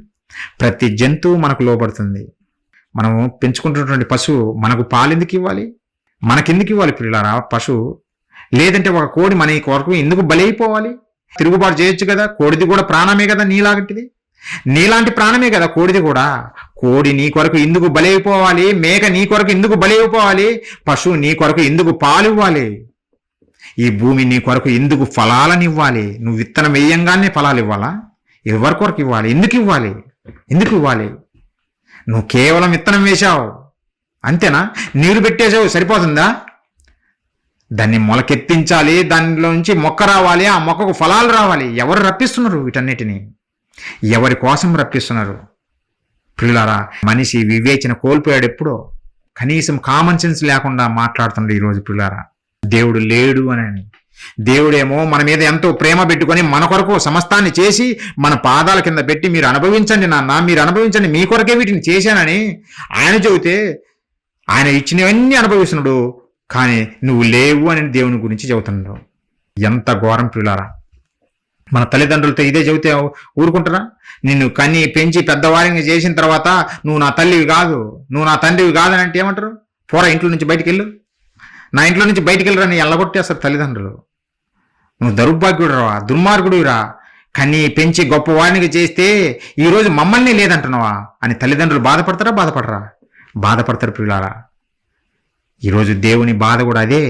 ప్రతి జంతువు మనకు లోబడుతుంది. మనము పెంచుకుంటున్నటువంటి పశువు మనకు పాలెందుకు ఇవ్వాలి? మనకెందుకు ఇవ్వాలి పిల్లారా పశువు? లేదంటే ఒక కోడి మన కొరకు ఎందుకు బలైపోవాలి? తిరుగుబాటు చేయొచ్చు కదా. కోడిది కూడా ప్రాణమే కదా, నీలాంటిది. నీలాంటి ప్రాణమే కదా కోడిది కూడా. కోడి నీ కొరకు ఎందుకు బలైపోవాలి? మేక నీ కొరకు ఎందుకు బలైపోవాలి? పశువు నీ కొరకు ఎందుకు పాలు ఇవ్వాలి? ఈ భూమి నీ కొరకు ఎందుకు ఫలాలను ఇవ్వాలి? నువ్వు విత్తనం వేయంగానే ఫలాలు ఇవ్వాలా? ఎవరి కొరకు ఇవ్వాలి? ఎందుకు ఇవ్వాలి? ఎందుకు ఇవ్వాలి? నువ్వు కేవలం విత్తనం వేశావు అంతేనా? నీరు పెట్టేసావు సరిపోతుందా? దాన్ని మొలకెత్తించాలి, దానిలో నుంచి మొక్క రావాలి, ఆ మొక్కకు ఫలాలు రావాలి. ఎవరు రప్పిస్తున్నారు వీటన్నిటిని? ఎవరి కోసం రప్పిస్తున్నారు? పిల్లారా, మనిషి వివేచన కోల్పోయాడు ఎప్పుడో. కనీసం కామన్ సెన్స్ లేకుండా మాట్లాడుతున్నాడు ఈరోజు పిల్లారా. దేవుడు లేడు అని. దేవుడేమో మన మీద ఎంతో ప్రేమ పెట్టుకొని మన కొరకు సమస్తాన్ని చేసి మన పాదాల కింద పెట్టి, మీరు అనుభవించండి నాన్న, మీరు అనుభవించండి, మీ కొరకే వీటిని చేశానని ఆయన చెబితే ఆయన ఇచ్చినవన్నీ అనుభవిస్తున్నాడు. కానీ నువ్వు లేవు అని దేవుని గురించి చెబుతున్నాడు. ఎంత ఘోరం పిల్లారా. మన తల్లిదండ్రులతో ఇదే చెబితే ఊరుకుంటారా? నిన్ను కన్ని పెంచి పెద్దవారిని చేసిన తర్వాత నువ్వు నా తల్లివి కాదు, నువ్వు నా తండ్రివి కాదని అంటే ఏమంటారు? పోరా ఇంట్లో నుంచి బయటికి వెళ్ళు, నా ఇంట్లో నుంచి బయటికి వెళ్ళరా, నీ ఎల్లగొట్టేస్తారు తల్లిదండ్రులు. నువ్వు దౌర్భాగ్యుడు రా, దుర్మార్గుడురా, కన్ని పెంచి గొప్పవాడిని చేస్తే ఈరోజు మమ్మల్ని లేదంటున్నావా అని తల్లిదండ్రులు బాధపడతారా? బాధపడతారు పిల్లారా. ఈరోజు దేవుని బాధ కూడా అదే.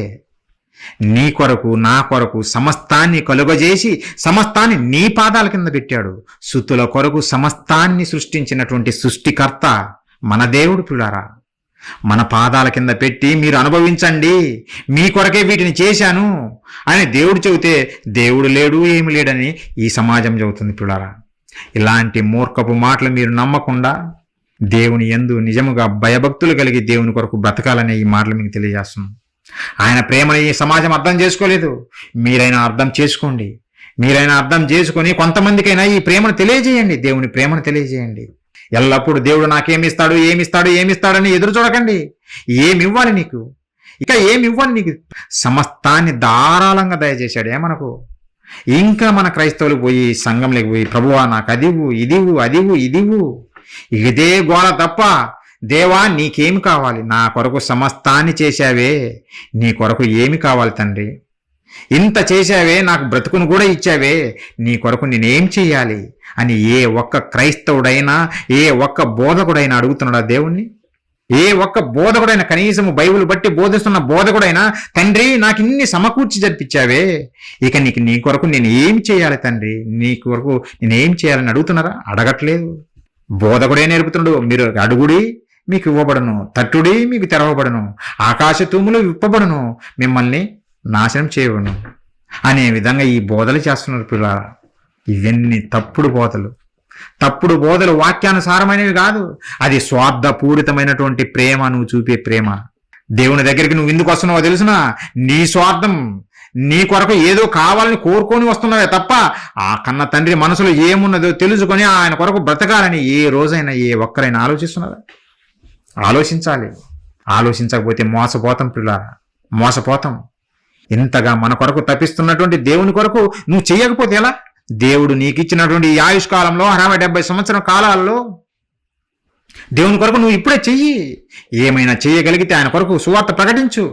నీ కొరకు నా కొరకు సమస్తాన్ని కలుగజేసి సమస్తాన్ని నీ పాదాల కింద పెట్టాడు. సుతుల కొరకు సమస్తాన్ని సృష్టించినటువంటి సృష్టికర్త మన దేవుడు పిల్లారా. మన పాదాల కింద పెట్టి మీరు అనుభవించండి, మీ కొరకే వీటిని చేశాను అని దేవుడు చెబితే దేవుడు లేడు, ఏమి లేడని ఈ సమాజం చెబుతుంది పిల్లారా. ఇలాంటి మూర్ఖపు మాటలు మీరు నమ్మకుండా దేవుని యందు నిజముగా భయభక్తులు కలిగి దేవుని కొరకు బ్రతకాలనే ఈ మాటలు మీకు తెలియజేస్తున్నాం. ఆయన ప్రేమని ఈ సమాజం అర్థం చేసుకోలేదు. మీరైనా అర్థం చేసుకోండి. మీరైనా అర్థం చేసుకొని కొంతమందికైనా ఈ ప్రేమను తెలియజేయండి, దేవుని ప్రేమను తెలియజేయండి. ఎల్లప్పుడూ దేవుడు నాకేమిస్తాడు, ఏమిస్తాడని ఎదురు చూడకండి. ఏమివ్వాలి నీకు? ఇక ఏమివ్వాలి నీకు? సమస్తాన్ని ధారాళంగా దయచేశాడు మనకు. ఇంకా మన క్రైస్తవులు పోయి సంఘంలోకి పోయి, ప్రభువా నాకు అదివు, ఇదివు ఇదే గోల తప్ప, దేవా నీకేమి కావాలి? నా కొరకు సమస్తాన్ని చేశావే, నీ కొరకు ఏమి కావాలి తండ్రి? ఇంత చేశావే, నాకు బ్రతుకును కూడా ఇచ్చావే, నీ కొరకు నేనేం చెయ్యాలి అని ఏ ఒక్క క్రైస్తవుడైనా, ఏ ఒక్క బోధకుడైనా అడుగుతున్నాడా దేవుణ్ణి? ఏ ఒక్క బోధకుడైనా, కనీసం బైబిల్ బట్టి బోధిస్తున్న బోధకుడైనా, తండ్రి నాకు ఇన్ని సమకూర్చి జరిపించావే, ఇక నీ కొరకు నేను ఏం చేయాలి తండ్రి, నీ కొరకు నేనేం చేయాలని అడుగుతున్నారా? అడగట్లేదు. బోధకుడే నేర్పుతున్నాడు. మీరు అడుగుడి మీకు ఇవ్వబడను, తట్టుడి మీకు తెరవబడను, ఆకాశ తూములు విప్పబడను, మిమ్మల్ని నాశనం చేయబడను అనే విధంగా ఈ బోధలు చేస్తున్నారు పిల్లలు. ఇవన్నీ తప్పుడు బోధలు వాక్యానుసారమైనవి కాదు. అది స్వార్థపూరితమైనటువంటి ప్రేమ, నువ్వు చూపే ప్రేమ. దేవుని దగ్గరికి నువ్వు ఎందుకు వస్తున్నావో తెలుసునా? నీ స్వార్థం, నీ కొరకు ఏదో కావాలని కోరుకొని వస్తున్నావే తప్ప ఆ కన్న తండ్రి మనసులో ఏమున్నదో తెలుసుకొని ఆయన కొరకు బ్రతకాలని ఏ రోజైనా ఏ ఒక్కరైనా ఆలోచిస్తున్నారా? ఆలోచించాలి. ఆలోచించకపోతే మోసపోతాం పిల్లారా, మోసపోతాం. ఇంతగా మన కొరకు తప్పిస్తున్నటువంటి దేవుని కొరకు నువ్వు చెయ్యకపోతే ఎలా? దేవుడు నీకు ఇచ్చినటువంటి ఈ ఆయుష్కాలంలో 60-70 సంవత్సరం కాలాల్లో దేవుని కొరకు నువ్వు ఇప్పుడే చెయ్యి. ఏమైనా చేయగలిగితే ఆయన కొరకు సువార్త ప్రకటించు.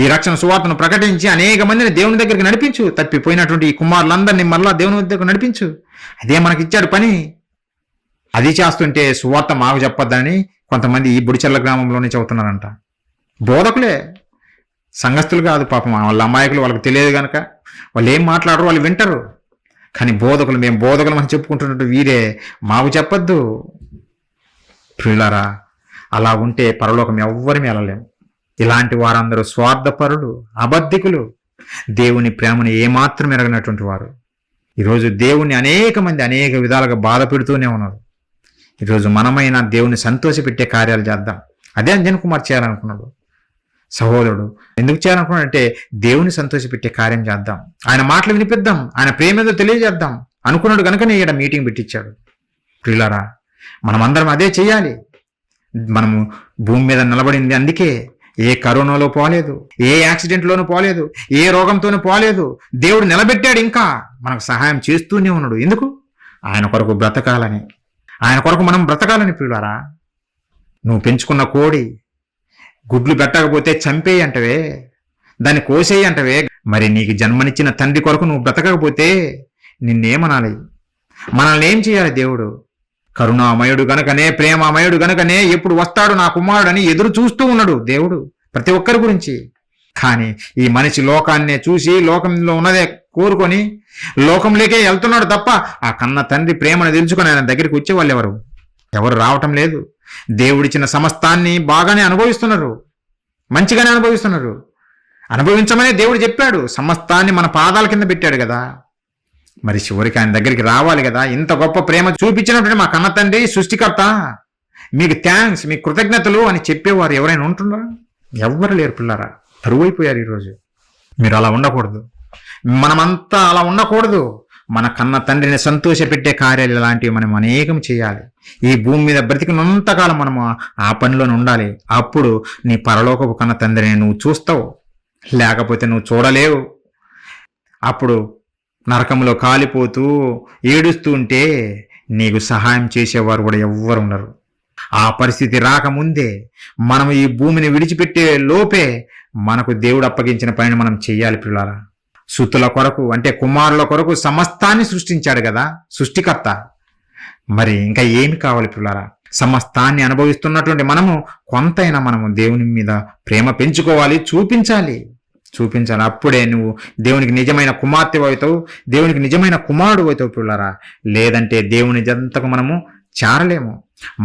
ఈ రక్షణ సువార్తను ప్రకటించి అనేక మందిని దేవుని దగ్గరికి నడిపించు. తప్పిపోయినటువంటి ఈ కుమారులందరినీ మళ్ళా దేవుని దగ్గరకు నడిపించు. అదే మనకి ఇచ్చాడు పని. అది చేస్తుంటే సువార్త మాకు చెప్పొద్దని కొంతమంది ఈ బుడిచెర్ల గ్రామంలోనే చెబుతున్నారంట. బోధకులే, సంఘస్థులు కాదు పాపం. వాళ్ళ అమాయకులు, వాళ్ళకి తెలియదు కనుక వాళ్ళు ఏం మాట్లాడరు, వాళ్ళు వింటారు. కానీ బోధకులు, మేము బోధకులు అని చెప్పుకుంటున్నట్టు వీరే మాకు చెప్పొద్దు. ప్రియులారా, అలా ఉంటే పరలోకం ఎవ్వరిని వెళ్ళలేము. ఇలాంటి వారందరూ స్వార్థపరులు, అబద్ధికులు, దేవుని ప్రేమను ఏమాత్రం ఎరగనటువంటి వారు. ఈరోజు దేవుణ్ణి అనేక మంది అనేక విధాలుగా బాధ పెడుతూనే ఉన్నారు. ఈరోజు మనమైనా దేవుని సంతోషపెట్టే కార్యాలు చేద్దాం. అదే అంజన్ కుమార్ చేయాలనుకున్నాడు. సహోదరుడు ఎందుకు చేయాలనుకున్నాడంటే దేవుని సంతోషపెట్టే కార్యం చేద్దాం, ఆయన మాటలు వినిపిద్దాం, ఆయన ప్రేమ ఏదో తెలియజేద్దాం అనుకున్నాడు కనుకనే ఇక్కడ మీటింగ్ పెట్టించాడు. ప్రియులారా, మనమందరం అదే చెయ్యాలి. మనము భూమి మీద నిలబడింది అందుకే. ఏ కరోనాలో పోలేదు, ఏ యాక్సిడెంట్లోనూ పోలేదు, ఏ రోగంతోనూ పోలేదు. దేవుడు నిలబెట్టాడు, ఇంకా మనకు సహాయం చేస్తూనే ఉన్నాడు. ఎందుకు? ఆయన కొరకు బ్రతకాలని, ఆయన కొరకు మనం బ్రతకాలని. ప్రియులారా, నువ్వు పెంచుకున్న కోడి గుడ్లు పెట్టకపోతే చంపేయి అంటవే, దాన్ని కోసేయి అంటవే. మరి నీకు జన్మనిచ్చిన తండ్రి కొరకు నువ్వు బ్రతకకపోతే నిన్నేమనాలి? మనల్ని ఏం చేయాలి? దేవుడు కరుణామయుడు గనుకనే, ప్రేమామయుడు గనుకనే ఎప్పుడు వస్తాడు నా కుమారుడని ఎదురు చూస్తూ ఉన్నాడు దేవుడు ప్రతి ఒక్కరి గురించి. కానీ ఈ మనిషి లోకాన్నే చూసి లోకంలో ఉన్నదే కోరుకొని లోకంలోకే వెళ్తున్నాడు తప్ప ఆ కన్న తండ్రి ప్రేమను తెలుసుకొని ఆయన దగ్గరికి వచ్చేవాళ్ళు ఎవరు రావటం లేదు. దేవుడిచ్చిన సమస్తాన్ని బాగానే అనుభవిస్తున్నారు, మంచిగానే అనుభవిస్తున్నారు. అనుభవించమనే దేవుడు చెప్పాడు, సమస్తాన్ని మన పాదాల కింద పెట్టాడు కదా. మరి చివరికి ఆయన దగ్గరికి రావాలి కదా. ఇంత గొప్ప ప్రేమ చూపించినటువంటి మా కన్న తండ్రి, సృష్టికర్త, మీకు థ్యాంక్స్, మీకు కృతజ్ఞతలు అని చెప్పేవారు ఎవరైనా ఉంటున్నారా? ఎవ్వరు లేరు. పిల్లరా, తరువైపోయారు ఈరోజు. మీరు అలా ఉండకూడదు, మనమంతా అలా ఉండకూడదు. మన కన్న తండ్రిని సంతోషపెట్టే కార్యాలు ఇలాంటివి మనం అనేకం చేయాలి. ఈ భూమి మీద బ్రతికినంతకాలం మనము ఆ పనిలోనే ఉండాలి. అప్పుడు నీ పరలోకపు కన్న తండ్రిని నువ్వు చూస్తావు, లేకపోతే నువ్వు చూడలేవు. అప్పుడు నరకంలో కాలిపోతూ ఏడుస్తూ ఉంటే నీకు సహాయం చేసేవారు కూడా ఎవ్వరు ఉండరు. ఆ పరిస్థితి రాకముందే మనం ఈ భూమిని విడిచిపెట్టే లోపే మనకు దేవుడు అప్పగించిన పనిని మనం చెయ్యాలి. పిల్లరా, సుతుల కొరకు అంటే కుమారుల కొరకు సమస్తాన్ని సృష్టించాడు కదా సృష్టికర్త. మరి ఇంకా ఏమి కావాలి పిల్లరా? సమస్తాన్ని అనుభవిస్తున్నటువంటి మనము కొంతైనా మనము దేవుని మీద ప్రేమ పెంచుకోవాలి, చూపించాలి. అప్పుడే నువ్వు దేవునికి నిజమైన కుమార్తె అవుతావు, దేవునికి నిజమైన కుమారుడు అవుతావు పిల్లరా. లేదంటే దేవుని జంతకు మనము చేరలేము.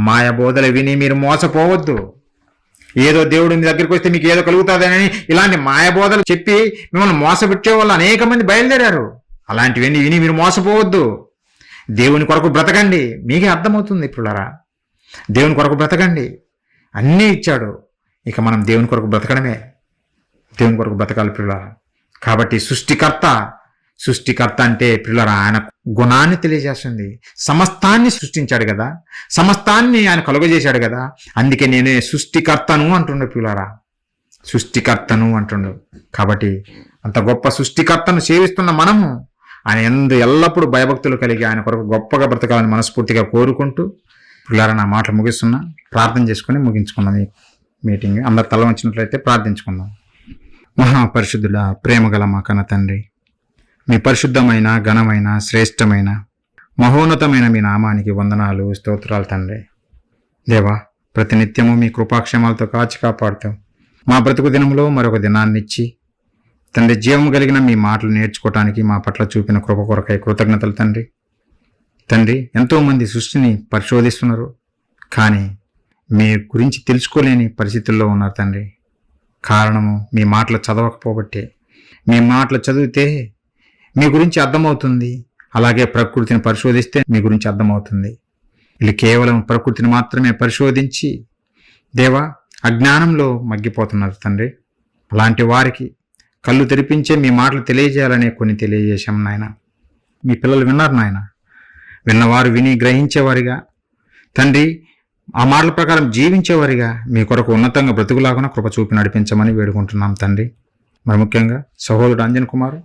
మాయ బోధలు విని మీరు మోసపోవద్దు. ఏదో దేవుడు మీ దగ్గరికి వస్తే మీకు ఏదో కలుగుతుందని ఇలాంటి మాయబోధలు చెప్పి మిమ్మల్ని మోసపెట్టే వాళ్ళు అనేక మంది బయలుదేరారు. అలాంటివన్నీ విని మీరు మోసపోవద్దు. దేవుని కొరకు బ్రతకండి, మీకే అర్థమవుతుంది పిల్లరా. దేవుని కొరకు బ్రతకండి, అన్నీ ఇచ్చాడు. ఇక మనం దేవుని కొరకు బ్రతకడమే, దేవుని కొరకు బ్రతకాలి పిల్లరా. కాబట్టి సృష్టికర్త అంటే పిల్లరా ఆయన గుణాన్ని తెలియజేస్తుంది. సమస్తాన్ని సృష్టించాడు కదా, సమస్తాన్ని ఆయన కలుగజేశాడు కదా. అందుకే నేనే సృష్టికర్తను అంటుండే పిల్లరా, సృష్టికర్తను అంటుండు. కాబట్టి అంత గొప్ప సృష్టికర్తను సేవిస్తున్న మనము ఆయన ఎల్లప్పుడూ భయభక్తులు కలిగి ఆయన కొరకు గొప్పగా బ్రతకాలని మనస్ఫూర్తిగా కోరుకుంటూ పిల్లరా నా మాటలు ముగిస్తున్నా. ప్రార్థన చేసుకుని ముగించుకుందాం ఈ మీటింగ్. అందరు తల వంచినట్లయితే ప్రార్థించుకుందాం. మహాపరిశుద్ధుడా, ప్రేమగల మా కన్న తండ్రి, మీ పరిశుద్ధమైన, ఘనమైన, శ్రేష్టమైన, మహోన్నతమైన మీ నామానికి వందనాలు, స్తోత్రాలు తండ్రి. దేవా, ప్రతినిత్యము మీ కృపాక్షేమాలతో కాచి కాపాడుతాం. మా బ్రతుకు దినంలో మరొక దినాన్నిచ్చి తండ్రి, జీవం కలిగిన మీ మాటలు నేర్చుకోవటానికి మా పట్ల చూపిన కృప కొరకై కృతజ్ఞతలు తండ్రి. తండ్రి, ఎంతోమంది సృష్టిని పరిశోధిస్తున్నారు, కానీ మీ గురించి తెలుసుకోలేని పరిస్థితుల్లో ఉన్నారు తండ్రి. కారణము మీ మాటలు చదవకపోబట్టే. మీ మాటలు చదివితే మీ గురించి అర్థమవుతుంది, అలాగే ప్రకృతిని పరిశోధిస్తే మీ గురించి అర్థమవుతుంది. వీళ్ళు కేవలం ప్రకృతిని మాత్రమే పరిశోధించి దేవా అజ్ఞానంలో మగ్గిపోతున్నారు తండ్రి. అలాంటి వారికి కళ్ళు తెరిపించే మీ మాటలు తెలియజేయాలనే కొన్ని తెలియజేశాం నాయన. మీ పిల్లలు విన్నారు నాయన. విన్నవారు విని గ్రహించేవారిగా తండ్రి, ఆ మాటల ప్రకారం జీవించేవారిగా మీ కొరకు ఉన్నతంగా బ్రతుకులాగున కృప చూపి నడిపించమని వేడుకుంటున్నాం తండ్రి. మరి ముఖ్యంగా సహోదరుడు అంజన్ కుమార్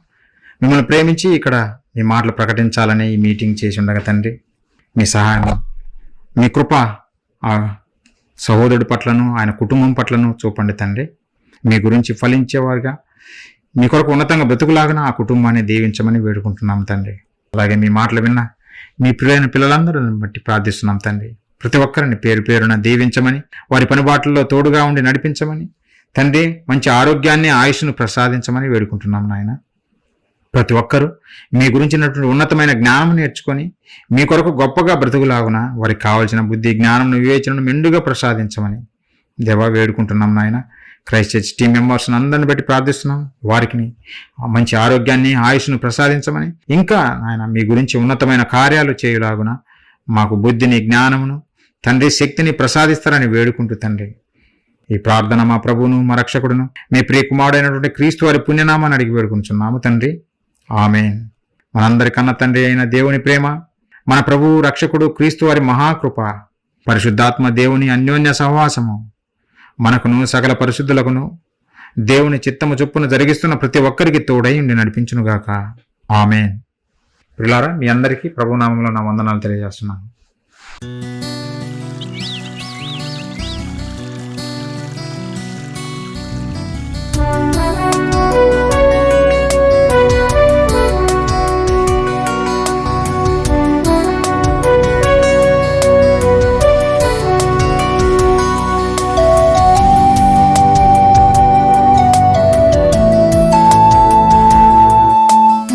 మిమ్మల్ని ప్రేమించి ఇక్కడ మీ మాటలు ప్రకటించాలని ఈ మీటింగ్ చేసి ఉండగా తండ్రి, మీ సహాయం, మీ కృప ఆ సహోదరుడి పట్లను, ఆయన కుటుంబం పట్లను చూపండి తండ్రి. మీ గురించి ఫలించేవారుగా మీ కొరకు ఉన్నతంగా బ్రతుకులాగా ఆ కుటుంబాన్ని దీవించమని వేడుకుంటున్నాం తండ్రి. అలాగే మీ మాటలు విన్న మీ ప్రియమైన పిల్లలందరూ బట్టి ప్రార్థిస్తున్నాం తండ్రి. ప్రతి ఒక్కరిని పేరు పేరున దీవించమని, వారి పనిబాట్లలో తోడుగా ఉండి నడిపించమని తండ్రి, మంచి ఆరోగ్యాన్ని, ఆయుష్ను ప్రసాదించమని వేడుకుంటున్నాం నాయన. ప్రతి ఒక్కరూ మీ గురించినటువంటి ఉన్నతమైన జ్ఞానం నేర్చుకొని మీ కొరకు గొప్పగా బ్రతుకులాగున వారికి కావాల్సిన బుద్ధి, జ్ఞానం, వివేచనను మెండుగా ప్రసాదించమని దేవా వేడుకుంటున్నాం నాయన. క్రైస్ట్ చర్చ్ టీం మెంబర్స్ అందరిని బట్టి ప్రార్థిస్తున్నాం. వారికి మంచి ఆరోగ్యాన్ని, ఆయుష్ను ప్రసాదించమని, ఇంకా ఆయన మీ గురించి ఉన్నతమైన కార్యాలు చేయలాగున మాకు బుద్ధిని, జ్ఞానమును, తండ్రి శక్తిని ప్రసాదిస్తారని వేడుకుంటూ తండ్రి ఈ ప్రార్థన మా ప్రభువును మా రక్షకుడును మీ ప్రియ కుమారుడైనటువంటి క్రీస్తు వారి పుణ్యనామాన్ని అడిగి వేడుకుంటున్నాము తండ్రి. ఆమేన్. మనందరికన్నా తండ్రి అయిన దేవుని ప్రేమ, మన ప్రభువు రక్షకుడు క్రీస్తు వారి మహాకృప, పరిశుద్ధాత్మ దేవుని అన్యోన్య సహవాసము మనకును సకల పరిశుద్ధులకును దేవుని చిత్తము చొప్పున జరిగిస్తున్న ప్రతి ఒక్కరికి తోడై ఉండి నడిపించునుగాక. ఆమేన్. ప్రియులారా, మీ అందరికీ ప్రభునామంలో నా వందనాలు తెలియజేస్తున్నాను.